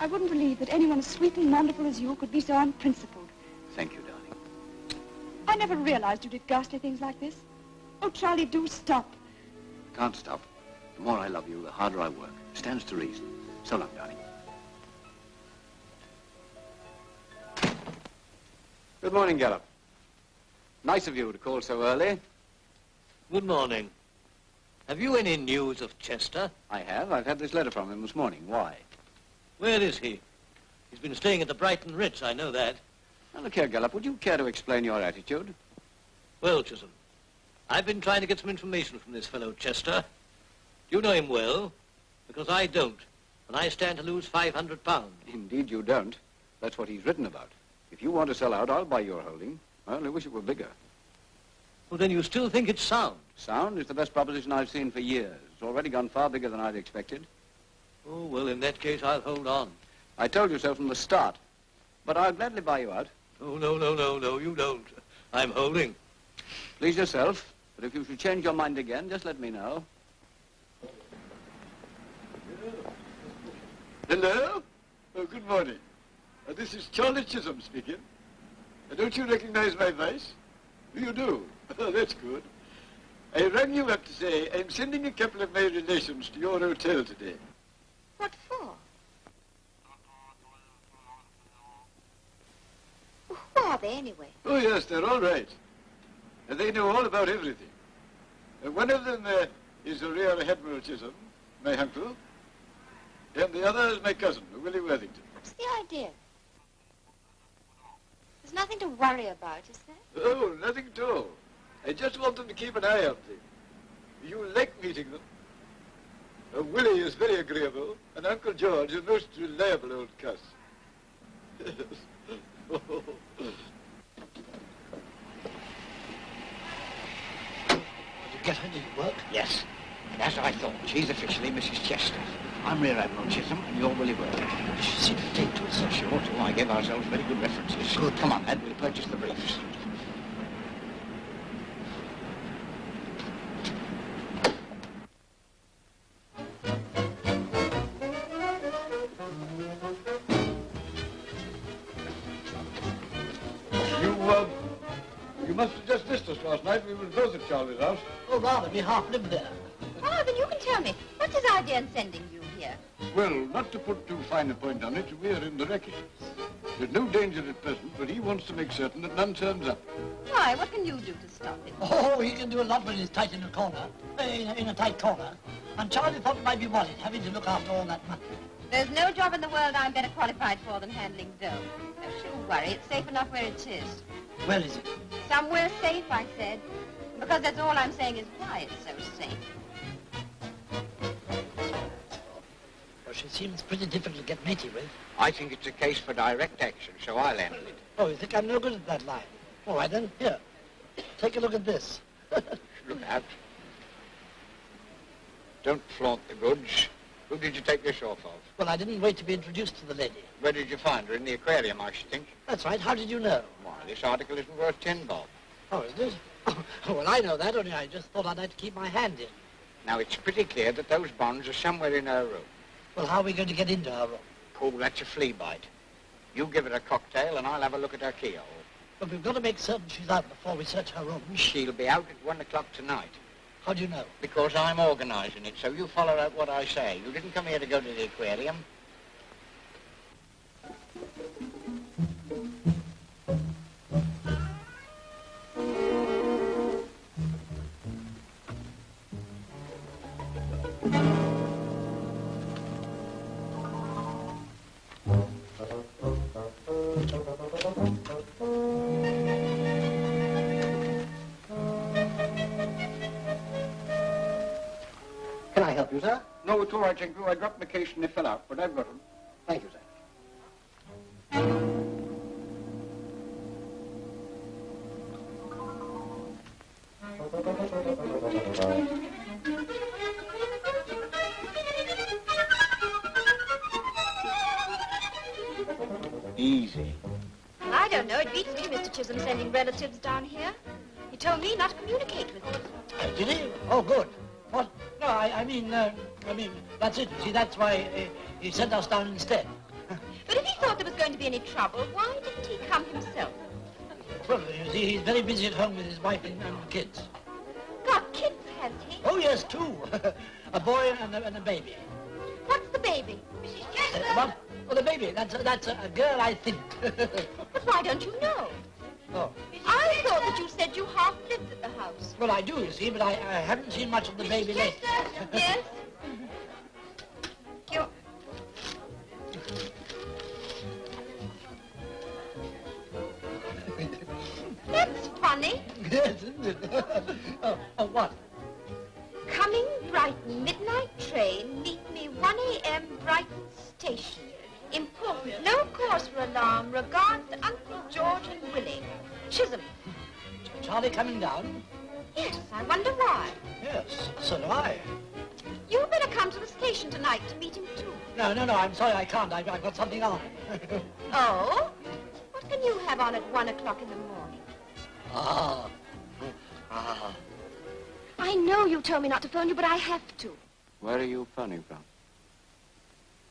I wouldn't believe that anyone as sweet and wonderful as you could be so unprincipled. Thank you, darling. I never realized you did ghastly things like this. Oh, Charlie, do stop. I can't stop. The more I love you, the harder I work. Stands to reason. So long, darling. Good morning, Gallop. Nice of you to call so early. Good morning. Have you any news of Chester? I have. I've had this letter from him this morning. Why? Where is he? He's been staying at the Brighton Ritz, I know that. Now, look here, Gallop. Would you care to explain your attitude? Well, Chisholm, I've been trying to get some information from this fellow Chester. You know him well, because I don't, and I stand to lose £500. Indeed you don't. That's what he's written about. If you want to sell out, I'll buy your holding. I only wish it were bigger. Well, then you still think it's sound? Sound is the best proposition I've seen for years. It's already gone far bigger than I'd expected. Oh, well, in that case, I'll hold on. I told you so from the start. But I'll gladly buy you out. Oh, no, you don't. I'm holding. Please yourself. But if you should change your mind again, just let me know. Hello? Oh, good morning. This is Charlie Chisholm speaking. Don't you recognize my voice? You do? Oh, that's good. I rang you up to say I'm sending a couple of my relations to your hotel today. What for? they anyway? Oh, yes, they're all right. They know all about everything. One of them is the Rear Admiral Chisholm, my uncle, and the other is my cousin, Willie Worthington. What's the idea? There's nothing to worry about, is there? Oh, nothing at all. I just want them to keep an eye on things. You like meeting them. Willie is very agreeable, and Uncle George is a most reliable old cuss. Did you get her? Did it work? Yes. And as I thought, she's officially Mrs. Chester. I'm Rear Admiral Chisholm, and you're Willie Worthington. She seemed to take to it, so she ought to. I gave ourselves very good references. Good. Come on, Ed, we'll purchase the briefs. You must have just missed us last night. We were both at Charlie's house. Oh, rather, we half lived there. Oh, then you can tell me. What's his idea in sending you here? Well, not to put too fine a point on it, we are in the wreckage. There's no danger at present, but he wants to make certain that none turns up. Why? What can you do to stop it? Oh, he can do a lot when he's tight in a corner, in a tight corner. And Charlie thought it might be worried, having to look after all that money. There's no job in the world I'm better qualified for than handling dough. Don't you worry. It's safe enough where it is. Where is it? Somewhere safe, I said. Because that's all I'm saying is why it's so safe. Well, she seems pretty difficult to get matey with. I think it's a case for direct action, so I'll handle it. Oh, you think I'm no good at that line? All right, then. Here. Take a look at this. Look out. Don't flaunt the goods. Who did you take this off of? Well, I didn't wait to be introduced to the lady. Where did you find her? In the aquarium, I should think. That's right. How did you know? Why, this article isn't worth 10 bob. Oh, isn't it? Oh, well, I know that, only I just thought I'd like to keep my hand in. Now, it's pretty clear that those bonds are somewhere in her room. Well, how are we going to get into her room? Oh, that's a flea bite. You give her a cocktail and I'll have a look at her keyhole. But we've got to make certain she's out before we search her room. She'll be out at 1 o'clock tonight. How do you know? Because I'm organising it, so you follow out what I say. You didn't come here to go to the aquarium. Can I help you, sir? No, it's all right, Jenko. I dropped my case and they fell out, but I've got them. Thank you, sir. Easy. Well, I don't know. It beats me, Mr. Chisholm, sending relatives down here. He told me not to communicate with them. Did he? Oh, good. What? No, I mean, that's it. See, that's why he sent us down instead. But if he thought there was going to be any trouble, why didn't he come himself? Well, you see, he's very busy at home with his wife and kids. Got kids, has he? Oh, yes, 2. A boy and a baby. What's the baby? Mrs. Chester? What? Oh, the baby. That's a girl, I think. But why don't you know? Oh. I thought that you said you half lived at the house. Well, I do, you see, but I haven't seen much of the baby lately. Yes? You... That's funny. Yes, isn't it? Oh, what? Coming Brighton, midnight train, meet me 1 a.m. Brighton Station. Important, no cause for alarm. Regards, Uncle George and Willie. Chisholm. Charlie coming down? Yes, I wonder why. Yes, so do I. You better come to the station tonight to meet him too. No, I'm sorry, I can't. I've got something on. Oh? What can you have on at 1 o'clock in the morning? Ah. I know you told me not to phone you, but I have to. Where are you phoning from?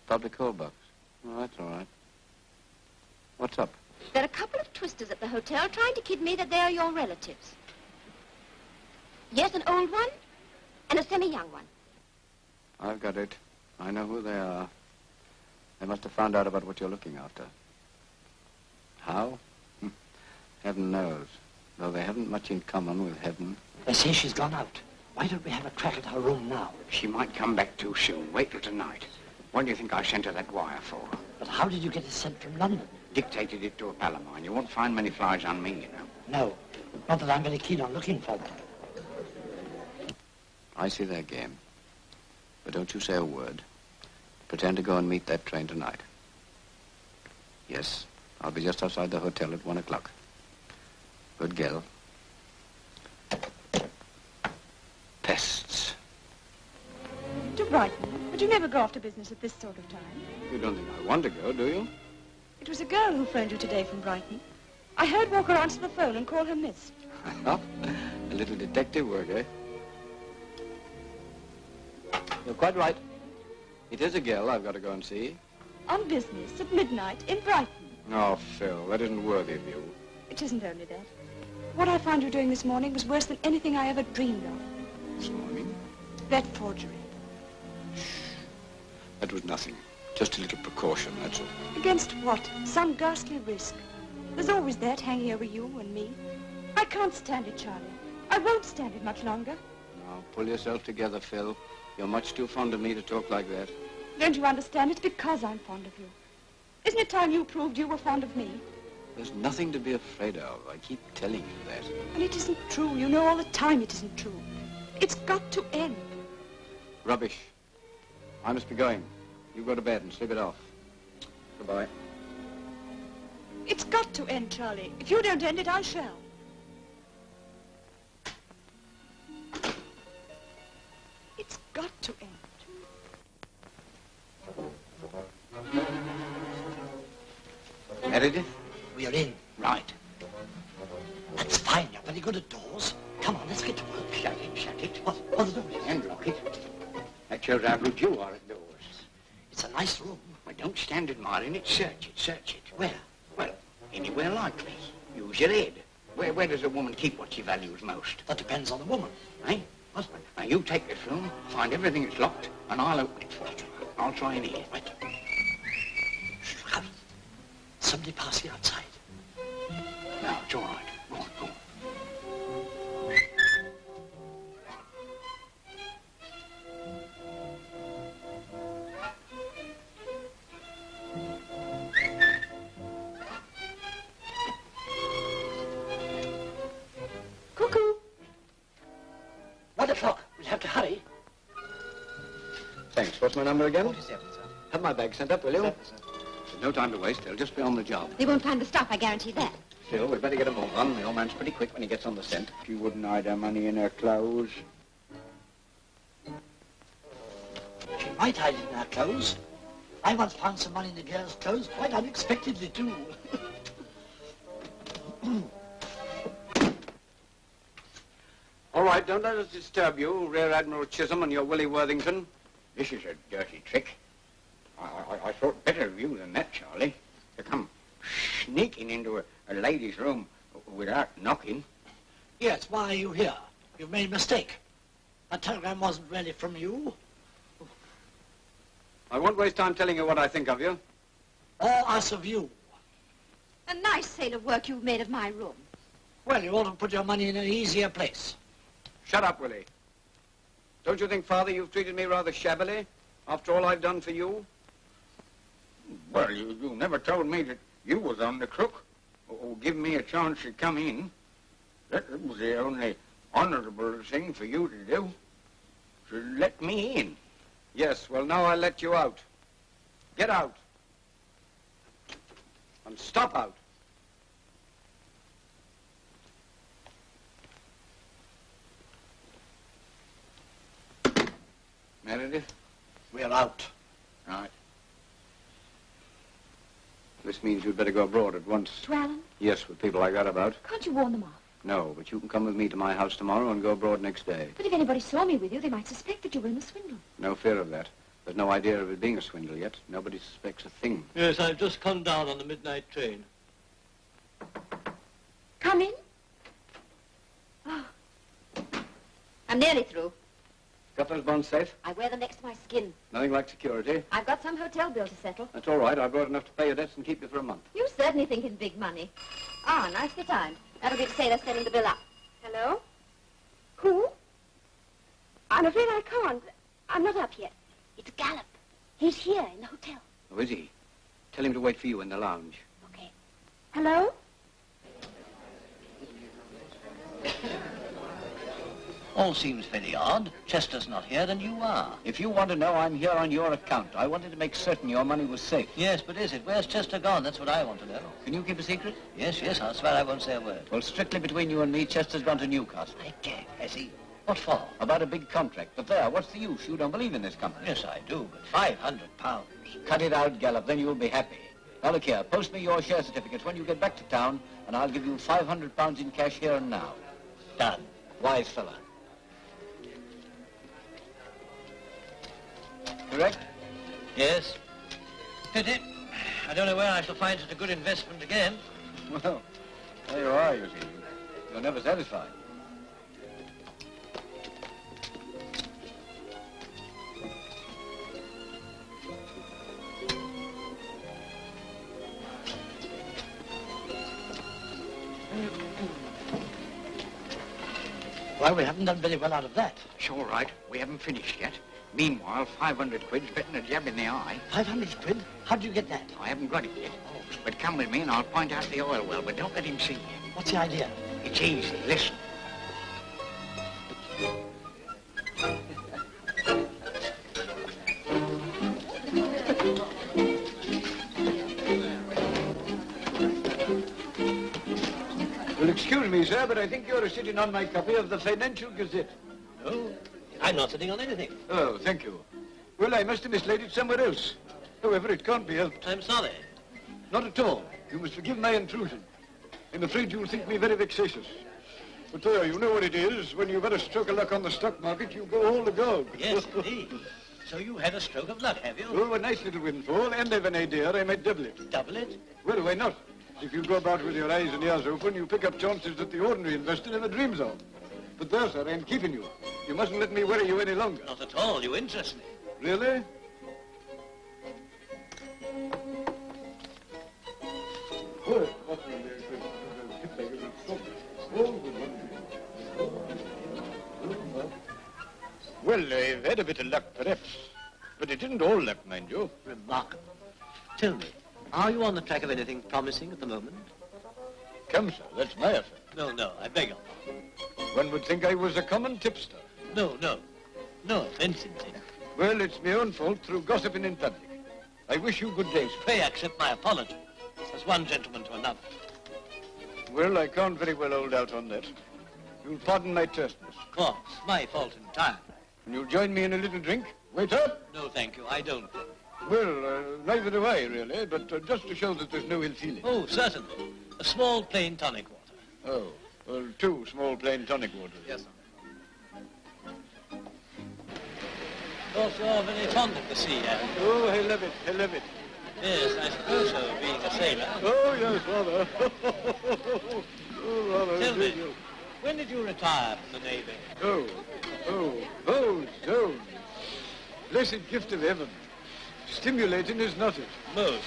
Public call box. Oh, that's all right. What's up? There are a couple of twisters at the hotel trying to kid me that they're your relatives. Yes, an old one and a semi-young one. I've got it. I know who they are. They must have found out about what you're looking after. How? Heaven knows. Though they haven't much in common with heaven. They say she's gone out. Why don't we have a crack at her room now? She might come back too soon. Wait till tonight. What do you think I sent her that wire for? But how did you get it sent from London? Dictated it to a pal of mine. You won't find many flies on me, you know. No. Not that I'm very keen on looking for them. I see their game. But don't you say a word. Pretend to go and meet that train tonight. Yes, I'll be just outside the hotel at 1 o'clock. Good girl. Pests. To Brighton? But you never go off to business at this sort of time. You don't think I want to go, do you? It was a girl who phoned you today from Brighton. I heard Walker answer the phone and call her miss. A little detective work, eh? You're quite right. It is a girl I've got to go and see. On business at midnight in Brighton. Oh, Phil, that isn't worthy of you. It isn't only that. What I found you doing this morning was worse than anything I ever dreamed of. This morning? That forgery. That was nothing. Just a little precaution, that's all. Against what? Some ghastly risk. There's always that hanging over you and me. I can't stand it, Charlie. I won't stand it much longer. Now, pull yourself together, Phil. You're much too fond of me to talk like that. Don't you understand? It's because I'm fond of you. Isn't it time you proved you were fond of me? There's nothing to be afraid of. I keep telling you that. And it isn't true. You know all the time it isn't true. It's got to end. Rubbish. I must be going. You go to bed and sleep it off. Goodbye. It's got to end, Charlie. If you don't end it, I shall. It's got to end. Meredith? We're in. Right. That's fine. You're very good at doors. Come on, let's get to work. Shut it, shut it. Oh, the door is. And lock it. That shows how good you are at doors. It's a nice room. Well, don't stand admiring it. Search it, search it. Where? Well, anywhere likely. Use your head. Where does a woman keep what she values most? That depends on the woman. Eh? What? Now, you take this room, find everything that's locked, and I'll open it for you. I'll try in here. Right. Shh, look out. Somebody passing outside. No, it's all right. Go on, go on. Cuckoo. 1 o'clock. We'll have to hurry. Thanks. What's my number again? 47, sir. Have my bag sent up, will you? Certainly, sir. There's no time to waste. They'll just be on the job. They won't find the stuff, I guarantee that. Still, we'd better get a move on. The old man's pretty quick when he gets on the scent. She wouldn't hide her money in her clothes. She might hide it in her clothes. I once found some money in the girl's clothes, quite unexpectedly, too. All right, don't let us disturb you, Rear Admiral Chisholm and your Willie Worthington. This is a dirty trick. I thought better of you than that, Charlie. To come sneaking into a lady's room without knocking. Yes, why are you here? You've made a mistake. That telegram wasn't really from you. I won't waste time telling you what I think of you. Or us of you. A nice sale of work you've made of my room. Well, you ought to put your money in an easier place. Shut up, Willie. Don't you think, Father, you've treated me rather shabbily after all I've done for you? Well, you never told me that you was on the crook, or give me a chance to come in. That was the only honorable thing for you to do, to let me in. Yes, well, now I'll let you out. Get out. And stop out. Meredith? We're out. Right. This means you'd better go abroad at once. To Alan? Yes, with people like that about. Can't you warn them off? No, but you can come with me to my house tomorrow and go abroad next day. But if anybody saw me with you, they might suspect that you were in a swindle. No fear of that. There's no idea of it being a swindle yet. Nobody suspects a thing. Yes, I've just come down on the midnight train. Come in. Oh. I'm nearly through. Got those bonds safe? I wear them next to my skin. Nothing like security. I've got some hotel bill to settle. That's all right. I brought enough to pay your debts and keep you for a month. You certainly think in big money. Ah, nicely timed. That'll be the sailor setting the bill up. Hello? Who? I'm afraid I can't. I'm not up yet. It's Gallop. He's here in the hotel. Oh, is he? Tell him to wait for you in the lounge. Okay. Hello? All seems very odd. Chester's not here and you are. If you want to know, I'm here on your account. I wanted to make certain your money was safe. Yes, but is it? Where's Chester gone? That's what I want to know. Can you keep a secret? Yes, I'll swear I won't say a word. Well, strictly between you and me, Chester's gone to Newcastle. I can't, has he? What for? About a big contract. But there, what's the use? You don't believe in this company. Yes, I do, but £500. Cut it out, Gallop, then you'll be happy. Now, look here, post me your share certificates when you get back to town, and I'll give you £500 in cash here and now. Done. Wise fella. Correct? Yes. Pity. I don't know where I shall find such a good investment again. Well, there you are, you see. You're never satisfied. Well, we haven't done very well out of that. It's all right. We haven't finished yet. Meanwhile, 500 quid's better than a jab in the eye. 500 quid? How did you get that? I haven't got it yet. Oh. But come with me and I'll point out the oil well, but don't let him see you. What's the idea? It's easy. Listen. Well, excuse me, sir, but I think you're sitting on my copy of the Financial Gazette. No, I'm not sitting on anything. Oh, thank you. Well, I must have mislaid it somewhere else. However, it can't be helped. I'm sorry. Not at all. You must forgive my intrusion. I'm afraid you'll think me very vexatious. But there, you know what it is. When you've had a stroke of luck on the stock market, you go all agog. Yes, indeed. So you had a stroke of luck, have you? Oh, a nice little windfall, and I've an idea I might double it. Double it? Well, why not? If you go about with your eyes and ears open, you pick up chances that the ordinary investor never dreams of. But there, sir, I'm keeping you. You mustn't let me worry you any longer. Not at all. You interest me. Really? Well, I've had a bit of luck, perhaps. But it isn't all luck, mind you. Remarkable. Tell me, are you on the track of anything promising at the moment? Come, sir, that's my affair. No, I beg your pardon. One would think I was a common tipster. No. No offense intended. Well, it's my own fault through gossiping in public. I wish you good day, sir. Pray accept my apology, as one gentleman to another. Well, I can't very well hold out on that. You'll pardon my terseness. Of course, my fault entirely. And you'll join me in a little drink? Waiter? No, thank you, I don't. Well, neither do I, really, but just to show that there's no ill feeling. Oh, certainly. A small plain tonic water. Oh, well, 2 small plain tonic waters. Yes, sir. Of course, you're very fond of the sea, Harry. Oh, I love it. Yes, I suppose so, being a sailor. Oh, yes, rather. Oh, rather. Tell me, when did you retire from the Navy? Zones. Blessed gift of heaven. Stimulating is not it. Most.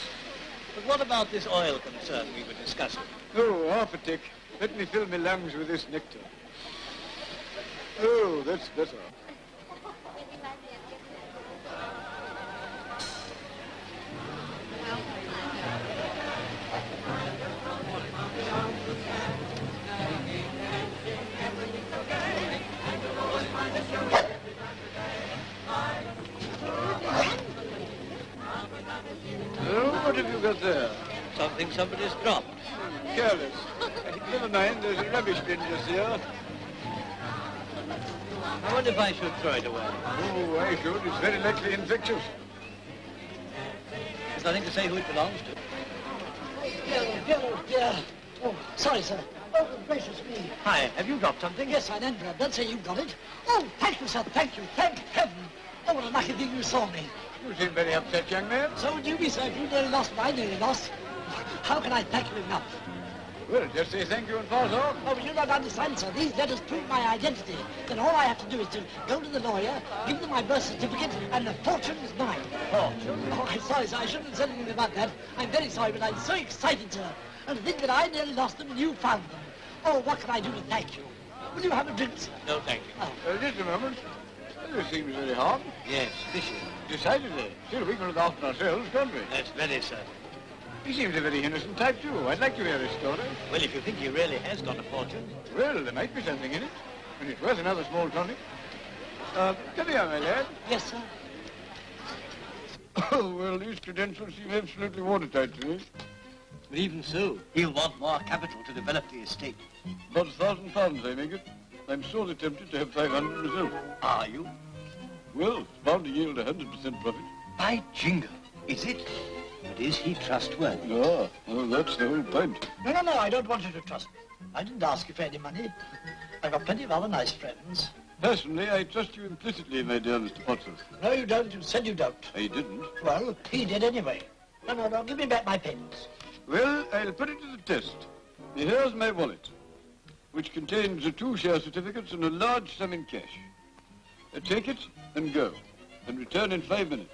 But what about this oil concern we were discussing? Oh, half a tick. Let me fill my lungs with this nectar. Oh, that's better. What have you got there? Something somebody's dropped. Careless. Never mind, there's a rubbish bin just here. I wonder if I should throw it away. Oh, I should. It's very likely infectious. There's nothing to say who it belongs to. Dear. Oh, sorry, sir. Oh, gracious me. Hi, have you dropped something? Yes, I didn't grab. Don't say you got it. Oh, thank you, sir. Thank you. Thank heaven. Oh, what a lucky thing you saw me. You seem very upset, young man. So would you be, sir, if you nearly lost what I nearly lost. How can I thank you enough? Well, just say thank you and pass on. Oh, you don't understand, sir. These letters prove my identity. Then all I have to do is to go to the lawyer, give them my birth certificate, and the fortune is mine. Fortune? Oh, I'm sorry, sir. I shouldn't have said anything about that. I'm very sorry, but I'm so excited, sir. And to think that I nearly lost them and you found them. Oh, what can I do to thank you? Will you have a drink, sir? No, thank you. Oh. Just a moment. This seems very hard. Yes, fishy. Decidedly. Still, we can look after ourselves, can't we? That's very certain. He seems a very innocent type, too. I'd like to hear his story. Well, if you think he really has got a fortune. Well, there might be something in it. And it's worth another small tonic. Come here, my lad. Yes, sir. Oh, well, these credentials seem absolutely watertight to me. But even so, he'll want more capital to develop the estate. About £1,000, I make it. I'm sorely tempted to have 500 myself. Are you? Well, it's bound to yield 100% profit. By jingo, is it? But is he trustworthy? Ah, well, that's the whole point. No, I don't want you to trust me. I didn't ask you for any money. I've got plenty of other nice friends. Personally, I trust you implicitly, my dear Mr. Potter. No, you don't. You said you don't. I didn't. Well, he did anyway. No, give me back my papers. Well, I'll put it to the test. Here's my wallet, which contains the 2 share certificates and a large sum in cash. Take it and go, and return in 5 minutes.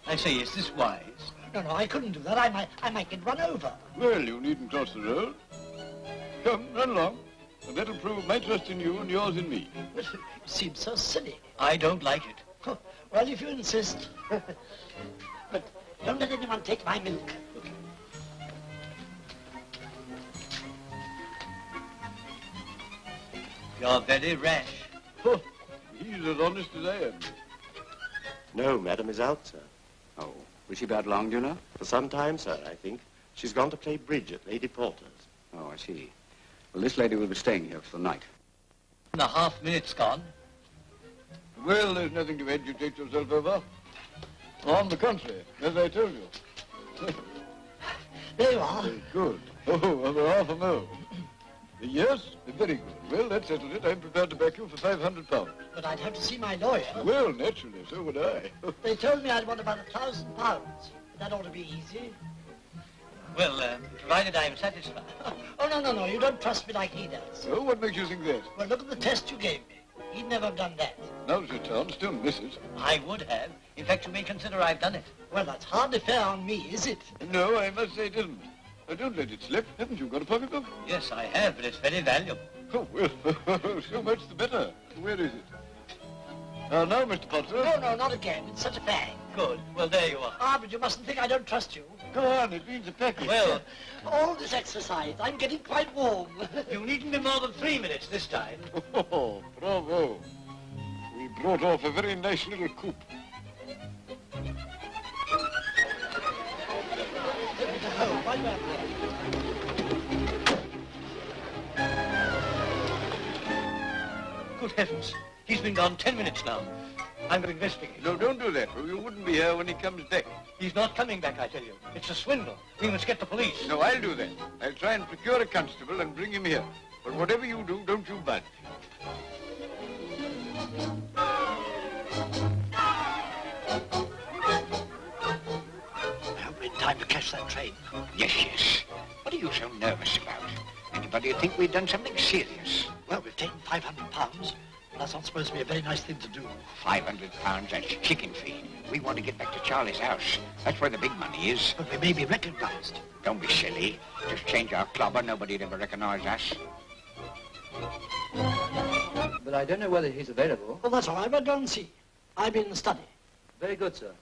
I say, is this wise? No, I couldn't do that. I might get run over. Well, you needn't cross the road. Come, run along, and that'll prove my trust in you and yours in me. But it seems so silly. I don't like it. Well, if you insist. But don't let anyone take my milk. You're very rash. Oh, he's as honest as I am. No, Madam is out, sir. Oh, will she be out long, do you know? For some time, sir, I think. She's gone to play bridge at Lady Porter's. Oh, I see. Well, this lady will be staying here for the night. And a half-minute's gone. Well, there's nothing to agitate yourself over. On the contrary, as I told you. There you are. Good. Oh, over half a mo. Yes, very good. Well, that settles it. I'm prepared to back you for £500. But I'd have to see my lawyer. Well, naturally, so would I. They told me I'd want about £1,000. That ought to be easy. Well, provided I'm satisfied. Oh, no, you don't trust me like he does. Oh, what makes you think that? Well, look at the test you gave me. He'd never have done that. Now's your chance. Don't miss it. I would have. In fact, you may consider I've done it. Well, that's hardly fair on me, is it? No, I must say it isn't. Don't let it slip. Haven't you got a pocketbook? Yes, I have, but it's very valuable. Oh, well, so much the better. Where is it? Now, Mr. Potter. No, not again. It's such a bang. Good. Well, there you are. Ah, but you mustn't think I don't trust you. Go on, it means a package. Well, all this exercise, I'm getting quite warm. You needn't be more than 3 minutes this time. Oh, bravo. We brought off a very nice little coup. Good heavens. He's been gone 10 minutes now. I'm going to investigate. No, don't do that, or you wouldn't be here when he comes back. He's not coming back, I tell you. It's a swindle. We must get the police. No, I'll do that. I'll try and procure a constable and bring him here. But whatever you do, don't you budge. I hope we're in time to catch that train. Yes. What are you so nervous about? Anybody would think we'd done something serious. Well, we've taken £500. That's not supposed to be a very nice thing to do. £500, that's chicken feed. We want to get back to Charlie's house. That's where the big money is. But we may be recognized. Don't be silly. Just change our clobber, nobody'd ever recognize us. But I don't know whether he's available. Well, that's all right, but go and see. I'll be in the study. Very good, sir.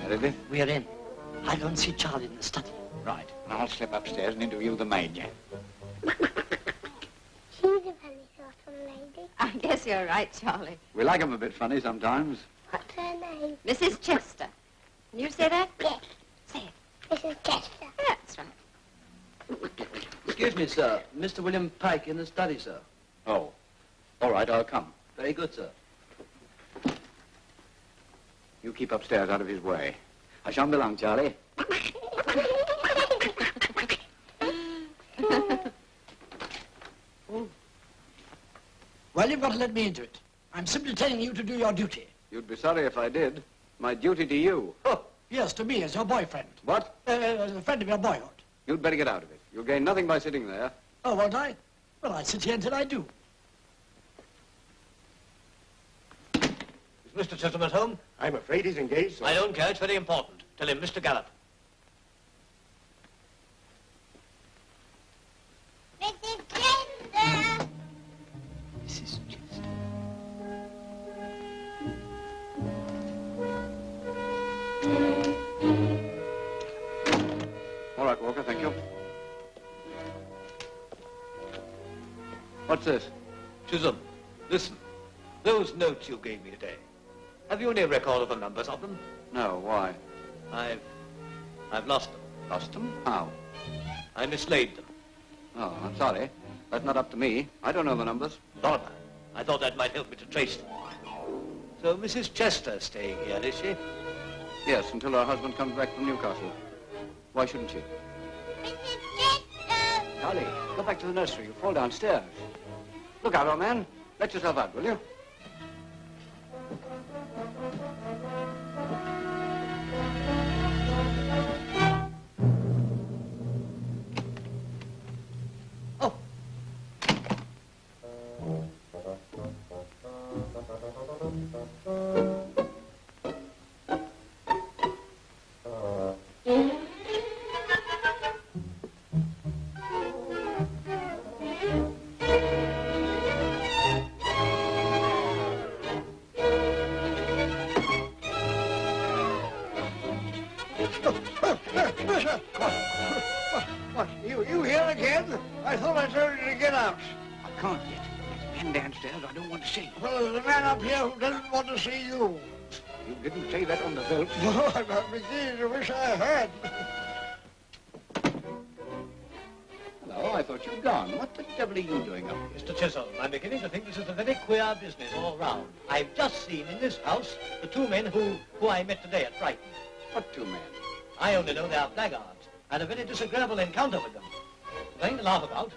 Ready? We're in. I'll go and see Charlie in the study. Right. And I'll slip upstairs and interview the maid, yeah? She's a funny sort of lady. I guess you're right, Charlie. We like 'em a bit funny sometimes. What's her name? Mrs. Chester. Can you say that? Yes. Say it. Mrs. Chester. That's right. Excuse me, sir. Mr. William Pike in the study, sir. Oh. All right, I'll come. Very good, sir. You keep upstairs out of his way. I shan't be long, Charlie. Well, you've got to let me into it. I'm simply telling you to do your duty. You'd be sorry if I did. My duty to you. Oh, yes, to me as your boyfriend. What? As a friend of your boyhood. You'd better get out of it. You'll gain nothing by sitting there. Oh, won't I? Well, I'll sit here until I do. Is Mr. Chisholm at home? I'm afraid he's engaged, sir. I don't care. It's very important. Tell him, Mr. Gallop. Mrs. Chester! Mrs. Chester. All right, Walker, thank you. What's this? Chisholm, listen. Those notes you gave me today, have you any record of the numbers of them? No, why? I've lost them. Lost them? How? I mislaid them. Oh, I'm sorry. That's not up to me. I don't know the numbers. Bother. I thought that might help me to trace them. So Mrs. Chester's staying here, is she? Yes, until her husband comes back from Newcastle. Why shouldn't she? Mrs. Chester! Charlie, go back to the nursery. You'll fall downstairs. Look out, old man. Let yourself out, will you? What, you here again? I thought I told you to get out. I can't yet. There's a man downstairs I don't want to see. Well, there's a man up here who doesn't want to see you. You didn't say that on the veldt. No, I'm beginning to wish I had. Hello, I thought you'd gone. What the devil are you doing up here? Mr. Chisholm, I'm beginning to think this is a very queer business all round. I've just seen in this house the two men who I met today at Brighton. What two men? I only know they are blackguards. I had a very disagreeable encounter with them. Nothing to laugh about.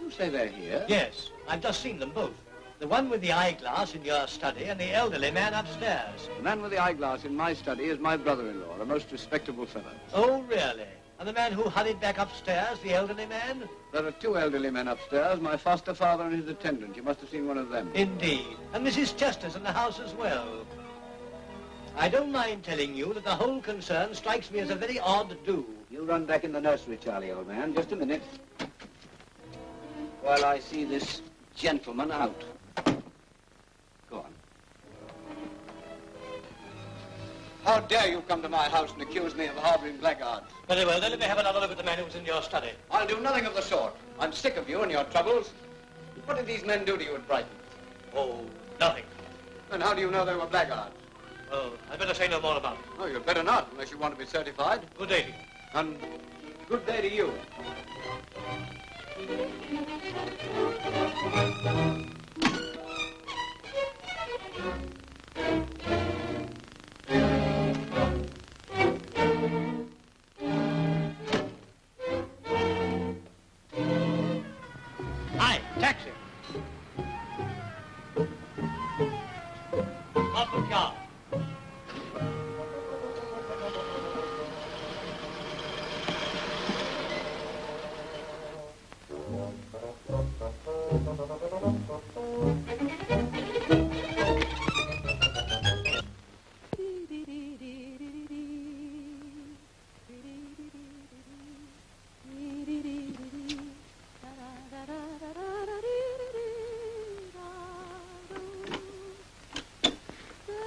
You say they're here? Yes, I've just seen them both. The one with the eyeglass in your study and the elderly man upstairs. The man with the eyeglass in my study is my brother-in-law, a most respectable fellow. Oh, really? And the man who hurried back upstairs, the elderly man? There are two elderly men upstairs, my foster father and his attendant. You must have seen one of them. Indeed. And Mrs. Chester's in the house as well. I don't mind telling you that the whole concern strikes me as a very odd do. You run back in the nursery, Charlie, old man. Just a minute. While I see this gentleman out. Go on. How dare you come to my house and accuse me of harboring blackguards? Very well, then let me have another look at the man who was in your study. I'll do nothing of the sort. I'm sick of you and your troubles. What did these men do to you at Brighton? Oh, nothing. Then how do you know they were blackguards? Oh, I'd better say no more about it. Oh, you'd better not, unless you want to be certified. Good day to you. And good day to you. Hi, taxi. Up the car.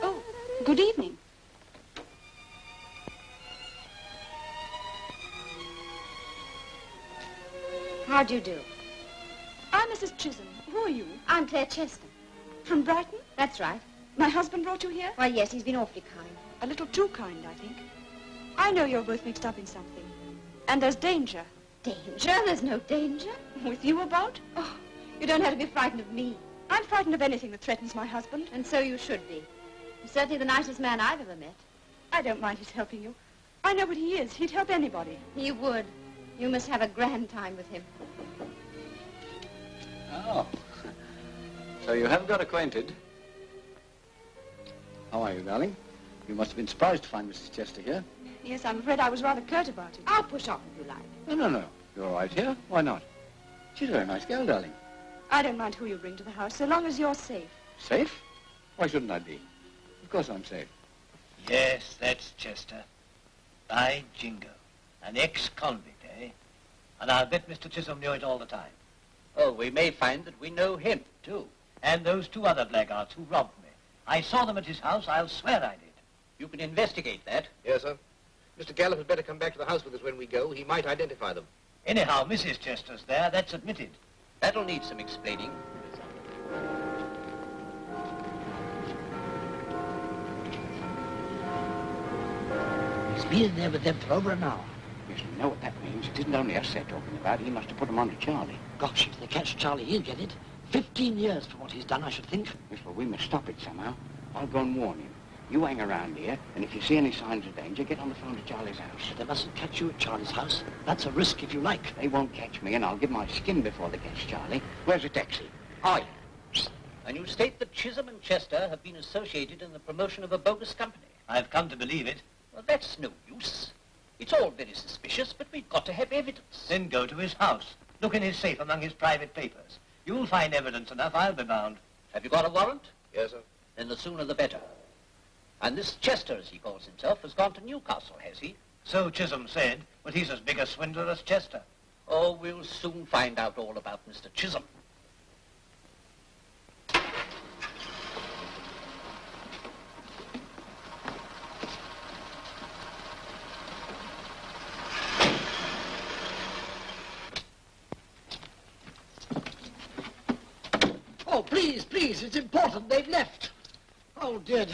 Oh, good evening. How do you do? I'm Mrs. Chisholm. Who are you? I'm Claire Chester. From Brighton? That's right. My husband brought you here? Why, yes, he's been awfully kind. A little too kind, I think. I know you're both mixed up in something. And there's danger. Danger? There's no danger. With you about? Oh, you don't have to be frightened of me. I'm frightened of anything that threatens my husband. And so you should be. He's certainly the nicest man I've ever met. I don't mind his helping you. I know what he is. He'd help anybody. He would. You must have a grand time with him. Oh. So you have got acquainted. How are you, darling? You must have been surprised to find Mrs. Chester here. Yes, I'm afraid I was rather curt about it. I'll push off if you like. No. You're all right here. Why not? She's a very nice girl, darling. I don't mind who you bring to the house, so long as you're safe. Safe? Why shouldn't I be? Of course I'm safe. Yes, that's Chester. By jingo. An ex-convict, eh? And I'll bet Mr. Chisholm knew it all the time. Oh, we may find that we know him, too. And those two other blackguards who robbed me. I saw them at his house. I'll swear I did. You can investigate that. Yes, sir. Mr. Gallop had better come back to the house with us when we go. He might identify them. Anyhow, Mrs. Chester's there. That's admitted. That'll need some explaining. He's been there with them for over an hour. Yes, you know what that means. It isn't only us they're talking about. He must have put them on to Charlie. Gosh, if they catch Charlie, he'll get it. 15 years for what he's done, I should think. Yes, well, we must stop it somehow. I'll go and warn him. You hang around here, and if you see any signs of danger, get on the phone to Charlie's house. They mustn't catch you at Charlie's house. That's a risk if you like. They won't catch me, and I'll give my skin before they catch Charlie. Where's the taxi? Aye. And you state that Chisholm and Chester have been associated in the promotion of a bogus company. I've come to believe it. Well, that's no use. It's all very suspicious, but we've got to have evidence. Then go to his house. Look in his safe among his private papers. You'll find evidence enough, I'll be bound. Have you got a warrant? Yes, sir. Then the sooner the better. And this Chester, as he calls himself, has gone to Newcastle, has he? So Chisholm said, but he's as big a swindler as Chester. Oh, we'll soon find out all about Mr. Chisholm. Oh, please, it's important. They've left. Oh, dear.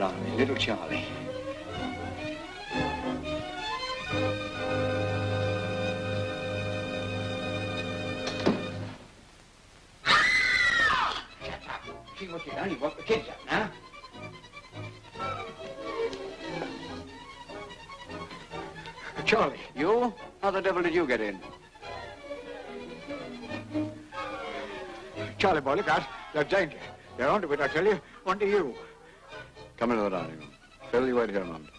Blimey, little Charlie. See what you've done? You've woke the kids up now. Charlie. You? How the devil did you get in? Charlie, boy, look out. There's danger. They're onto it, I tell you. Onto you. Come into the dining room. Phil, you wait here a moment.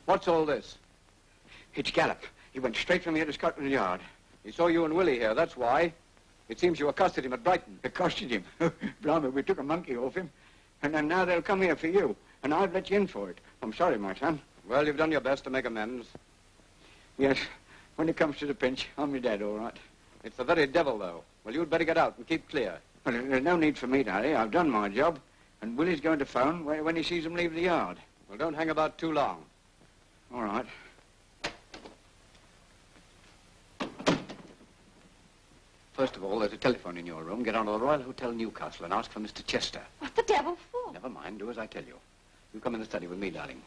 What's all this? It's Gallop. He went straight from here to Scotland Yard. He saw you and Willie here, that's why. It seems you accosted him at Brighton. Accosted him? Blimey, we took a monkey off him. And then now they'll come here for you. And I've let you in for it. I'm sorry, my son. Well, you've done your best to make amends. Yes, when it comes to the pinch, I'm your dad, all right. It's the very devil, though. Well, you'd better get out and keep clear. Well, there's no need for me, Daddy. I've done my job. And Willie's going to phone when he sees them leave the yard. Well, don't hang about too long. All right. First of all, there's a telephone in your room. Get on to the Royal Hotel, Newcastle, and ask for Mr. Chester. What the devil for? Never mind. Do as I tell you. You come in the study with me, darling.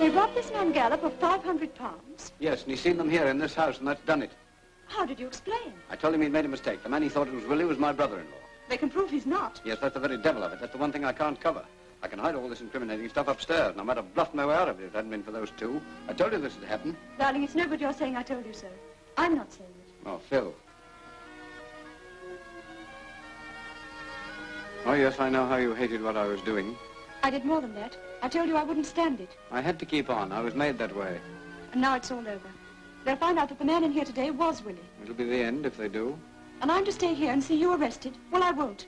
They robbed this man Gallop of £500. Yes, and he's seen them here in this house, and that's done it. How did you explain? I told him he'd made a mistake. The man he thought it was Willie was my brother-in-law. They can prove he's not. Yes, that's the very devil of it. That's the one thing I can't cover. I can hide all this incriminating stuff upstairs, and I might have bluffed my way out of it if it hadn't been for those two. I told you this would happen. Darling, it's no good your saying I told you so. I'm not saying it. Oh, Phil. Oh, yes, I know how you hated what I was doing. I did more than that. I told you I wouldn't stand it. I had to keep on. I was made that way. And now it's all over. They'll find out that the man in here today was Willie. It'll be the end if they do. And I'm to stay here and see you arrested? Well, I won't.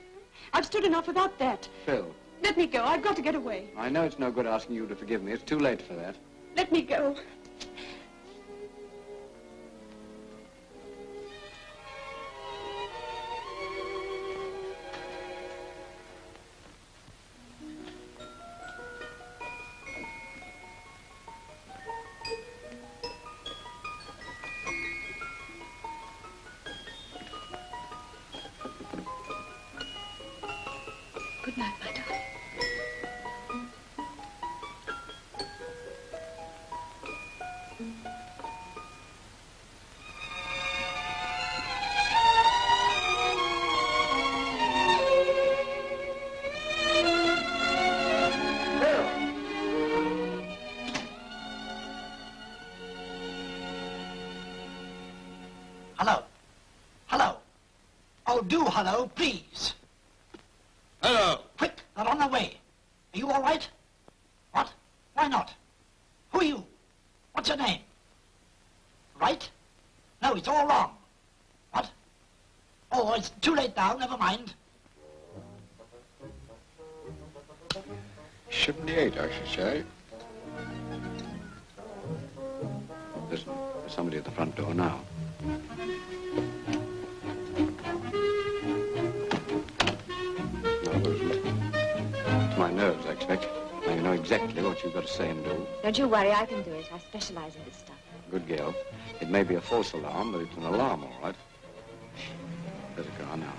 I've stood enough without that. Phil. Let me go. I've got to get away. I know it's no good asking you to forgive me. It's too late for that. Let me go. Good night, my darling. Hello. Hello. Oh, do hello, please. Hello. Quick, they're on their way. Are you all right? What? Why not? Who are you? What's your name? Right? No, it's all wrong. What? Oh, it's too late now, never mind. 78, I should say. Listen, there's somebody at the front door now. No, there isn't. It's my nerves, I expect. Now you know exactly what you've got to say and do. Don't you worry, I can do it. I specialize in this stuff. Good girl. It may be a false alarm, but it's an alarm, all right. There's a car now.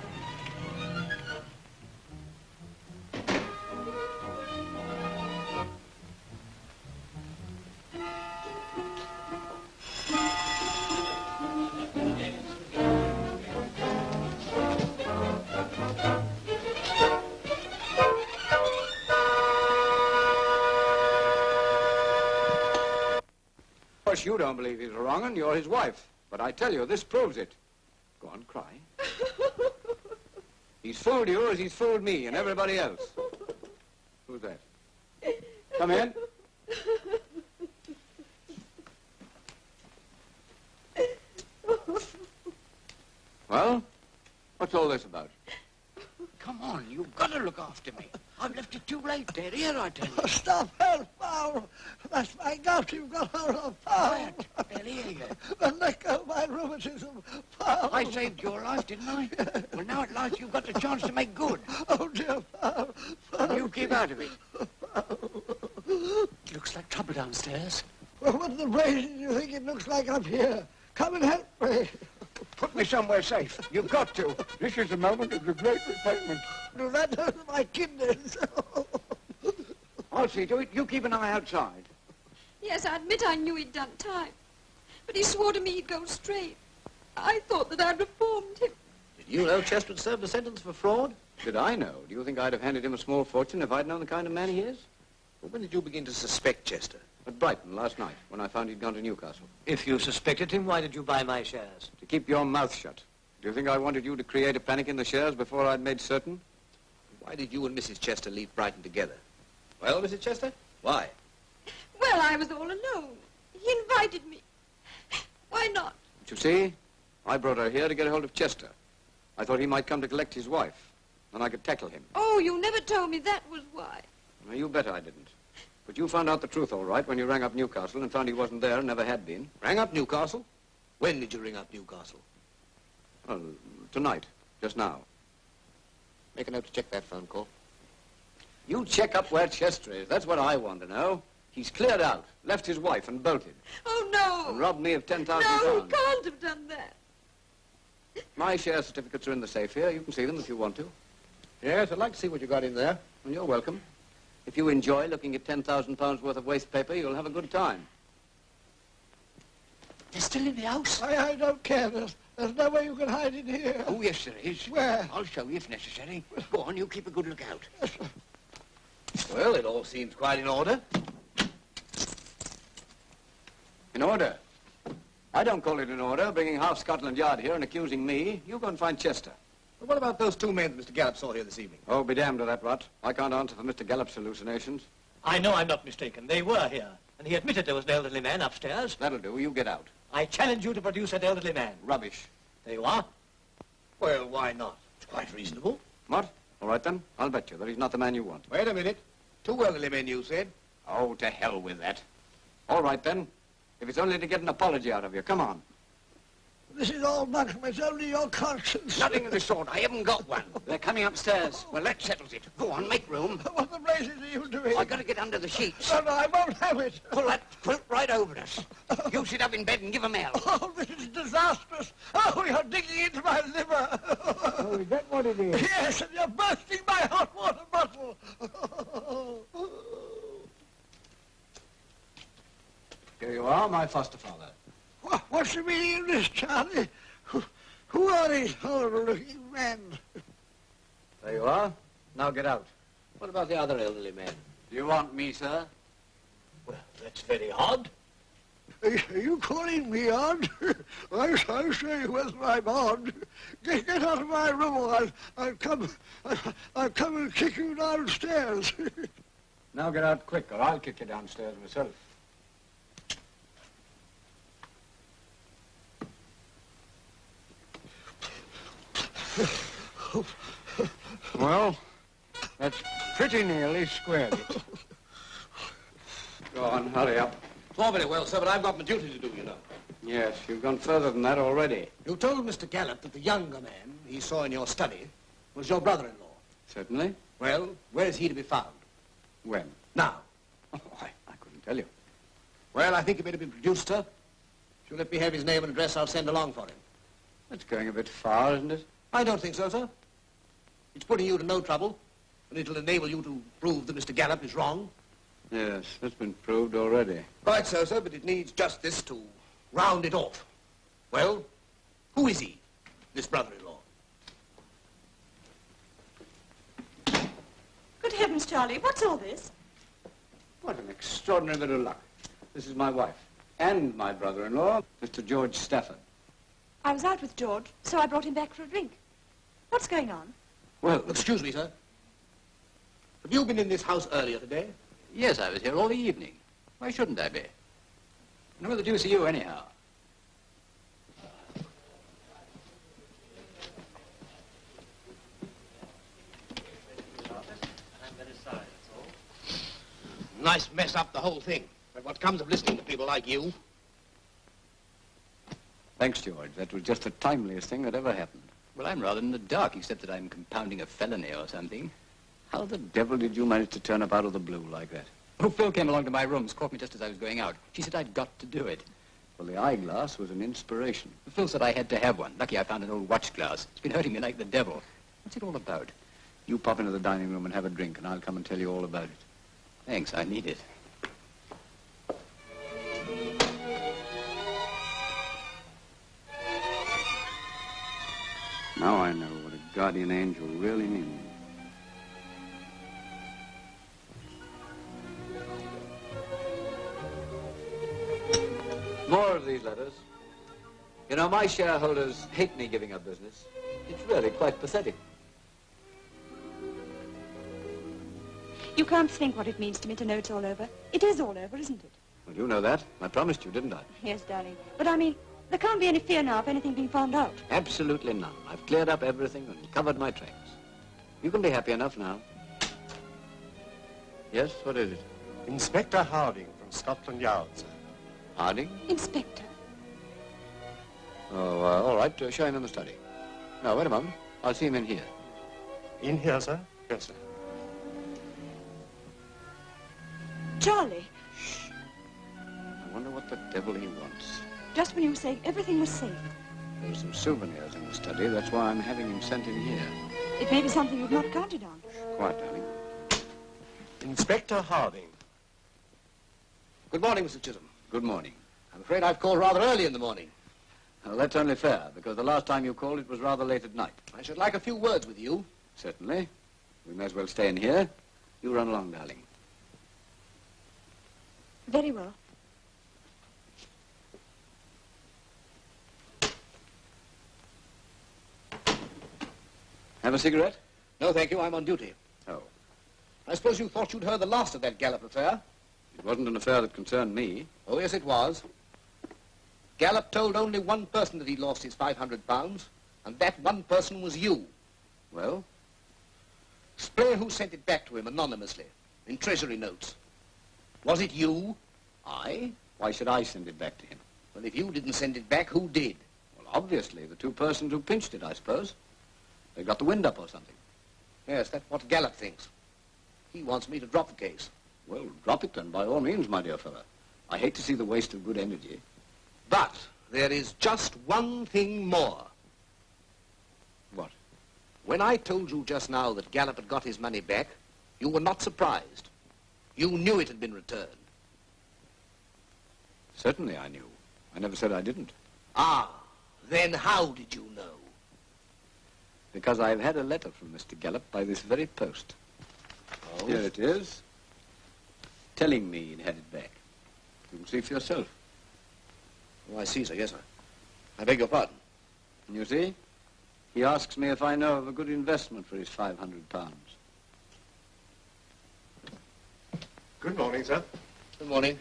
Of course, you don't believe he's a wrong un, you're his wife. But I tell you, this proves it. Go on, cry. He's fooled you as he's fooled me and everybody else. Who's that? Come in. Well, what's all this about? Come on, you've got to look after me. I've left it too late. They're here, I tell you. Stop her, Valour. That's my gout. You've got her on fire. They'll hear you. And let go my rheumatism. Valour. I saved your life, didn't I? Well, now at last you've got the chance to make good. Oh, dear Valour. You keep out of it. Looks like trouble downstairs. Well, what the blazes do you think it looks like up here? Come and help me. Put me somewhere safe. You've got to. This is the moment of the great repayment. Do that hurt my kidneys? I'll see to it. You keep an eye outside. Yes, I admit I knew he'd done time. But he swore to me he'd go straight. I thought that I'd reformed him. Did you know Chester had served a sentence for fraud? Did I know? Do you think I'd have handed him a small fortune if I'd known the kind of man he is? Well, when did you begin to suspect Chester? At Brighton last night, when I found he'd gone to Newcastle. If you suspected him, why did you buy my shares? To keep your mouth shut. Do you think I wanted you to create a panic in the shares before I'd made certain? Why did you and Mrs. Chester leave Brighton together? Well, Mrs. Chester, why? Well, I was all alone. He invited me. Why not? But you see, I brought her here to get a hold of Chester. I thought he might come to collect his wife. Then I could tackle him. Oh, you never told me that was why. Now, you bet I didn't. But you found out the truth all right when you rang up Newcastle and found he wasn't there and never had been. Rang up Newcastle? When did you ring up Newcastle? Well, tonight, just now. Make a note to check that phone call. You check up where Chester is. That's what I want to know. He's cleared out, left his wife and bolted. Oh, no. And robbed me of £10,000. No, he can't have done that. My share certificates are in the safe here. You can see them if you want to. Yes, I'd like to see what you got in there. Well, you're welcome. If you enjoy looking at £10,000 worth of waste paper, you'll have a good time. They're still in the house? I don't care. There's no way you can hide in here. Oh, yes, there is. Where? I'll show you if necessary. Go on, you keep a good lookout. Well, it all seems quite in order. In order? I don't call it in order, bringing half Scotland Yard here and accusing me. You go and find Chester. Well, what about those two men that Mr. Gallop saw here this evening? Oh, be damned to that rot. I can't answer for Mr. Gallop's hallucinations. I know I'm not mistaken. They were here, and he admitted there was an elderly man upstairs. That'll do. You get out. I challenge you to produce that elderly man. Rubbish. There you are. Well, why not? It's quite reasonable. What? All right, then. I'll bet you that he's not the man you want. Wait a minute. Two elderly men, you said? Oh, to hell with that. All right, then. If it's only to get an apology out of you, come on. This is all muckle. It's only your conscience. Nothing of the sort. I haven't got one. They're coming upstairs. Well, that settles it. Go on, make room. What the blazes are you doing? I've got to get under the sheets. No, I won't have it. Pull that quilt right over us. You sit up in bed and give 'em hell. Oh, this is disastrous. Oh, you're digging into my liver. Oh, is that what it is? Yes, and you're bursting my hot water bottle. Here you are, my foster father. What's the meaning of this, Charlie? Who are these horrible-looking men? There you are. Now get out. What about the other elderly man? Do you want me, sir? Well, that's very odd. Are you calling me odd? I say whether I'm odd. Get out of my room or I'll come and kick you downstairs. Now get out quick or I'll kick you downstairs myself. Well, that's pretty nearly squared it. Go on, hurry up. It's all very well, sir, but I've got my duty to do, you know. Yes, you've gone further than that already. You told Mr. Gallop that the younger man he saw in your study was your brother-in-law. Certainly. Well, where is he to be found? When? Now. Oh, I couldn't tell you. Well, I think he better be produced, sir. If you let me have his name and address, I'll send along for him. That's going a bit far, isn't it? I don't think so, sir. It's putting you to no trouble, and it'll enable you to prove that Mr. Gallop is wrong. Yes, that's been proved already. Quite so, sir, but it needs justice to round it off. Well, who is he, this brother-in-law? Good heavens, Charlie, what's all this? What an extraordinary bit of luck. This is my wife and my brother-in-law, Mr. George Stafford. I was out with George, so I brought him back for a drink. What's going on? Well, excuse me, sir. Have you been in this house earlier today? Yes, I was here all the evening. Why shouldn't I be? And where the deuce are you, anyhow? Nice mess up the whole thing. But what comes of listening to people like you? Thanks, George. That was just the timeliest thing that ever happened. Well, I'm rather in the dark, except that I'm compounding a felony or something. How the devil did you manage to turn up out of the blue like that? Oh, Phil came along to my rooms, caught me just as I was going out. She said I'd got to do it. Well, the eyeglass was an inspiration. Phil said I had to have one. Lucky I found an old watch glass. It's been hurting me like the devil. What's it all about? You pop into the dining room and have a drink, and I'll come and tell you all about it. Thanks, I need it. Now I know what a guardian angel really means. More of these letters. You know, my shareholders hate me giving up business. It's really quite pathetic. You can't think what it means to me to know it's all over. It is all over, isn't it? Well, you know that. I promised you, didn't I? Yes, darling. But I mean, there can't be any fear now of anything being found out. Absolutely none. I've cleared up everything and covered my tracks. You can be happy enough now. Yes, what is it? Inspector Harding from Scotland Yard, sir. Harding? Inspector. Oh, all right. Show him in the study. No, wait a moment. I'll see him in here. In here, sir? Yes, sir. Charlie, I wonder what the devil he wants. just when you were saying everything was safe. There are some souvenirs in the study. That's why I'm having him sent in here. It may be something you've not counted on. Quiet, darling. Inspector Harding. Good morning, Mr. Chisholm. Good morning. I'm afraid I've called rather early in the morning. Well, that's only fair, because the last time you called, it was rather late at night. I should like a few words with you. Certainly. We may as well stay in here. You run along, darling. Very well. Have a cigarette? No, thank you. I'm on duty. Oh. I suppose you thought you'd heard the last of that Gallop affair? It wasn't an affair that concerned me. Oh, yes, it was. Gallop told only one person that he'd lost his £500, and that one person was you. Well? Explain who sent it back to him anonymously, in treasury notes. Was it you? I? Why should I send it back to him? Well, if you didn't send it back, who did? Well, obviously, the two persons who pinched it, I suppose. They got the wind up or something. Yes, that's what Gallop thinks. He wants me to drop the case. Well, drop it then, by all means, my dear fellow. I hate to see the waste of good energy. But there is just one thing more. What? When I told you just now that Gallop had got his money back, you were not surprised. You knew it had been returned. Certainly I knew. I never said I didn't. Ah, then how did you know? Because I've had a letter from Mr. Gallop by this very post. Oh? Here it is, telling me he'd had it back. You can see for yourself. Oh, I see, sir. Yes, sir. I beg your pardon. And you see, he asks me if I know of a good investment for his £500. Good morning, sir. Good morning.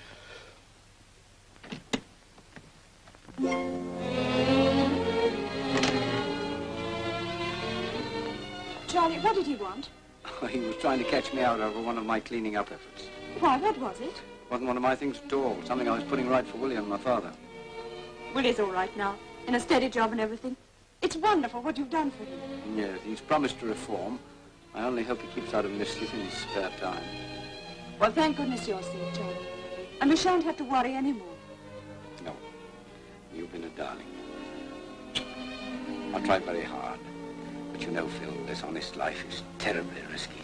Charlie, what did he want? He was trying to catch me out over one of my cleaning up efforts. Why, what was it? Wasn't one of my things at all. Something I was putting right for Willie and my father. Willie's all right now, in a steady job and everything. It's wonderful what you've done for him. Yes, he's promised to reform. I only hope he keeps out of mischief in his spare time. Well, thank goodness you're safe, Charlie. And we shan't have to worry any more. No. You've been a darling. I've tried very hard. But you know, Phil, this honest life is terribly risky.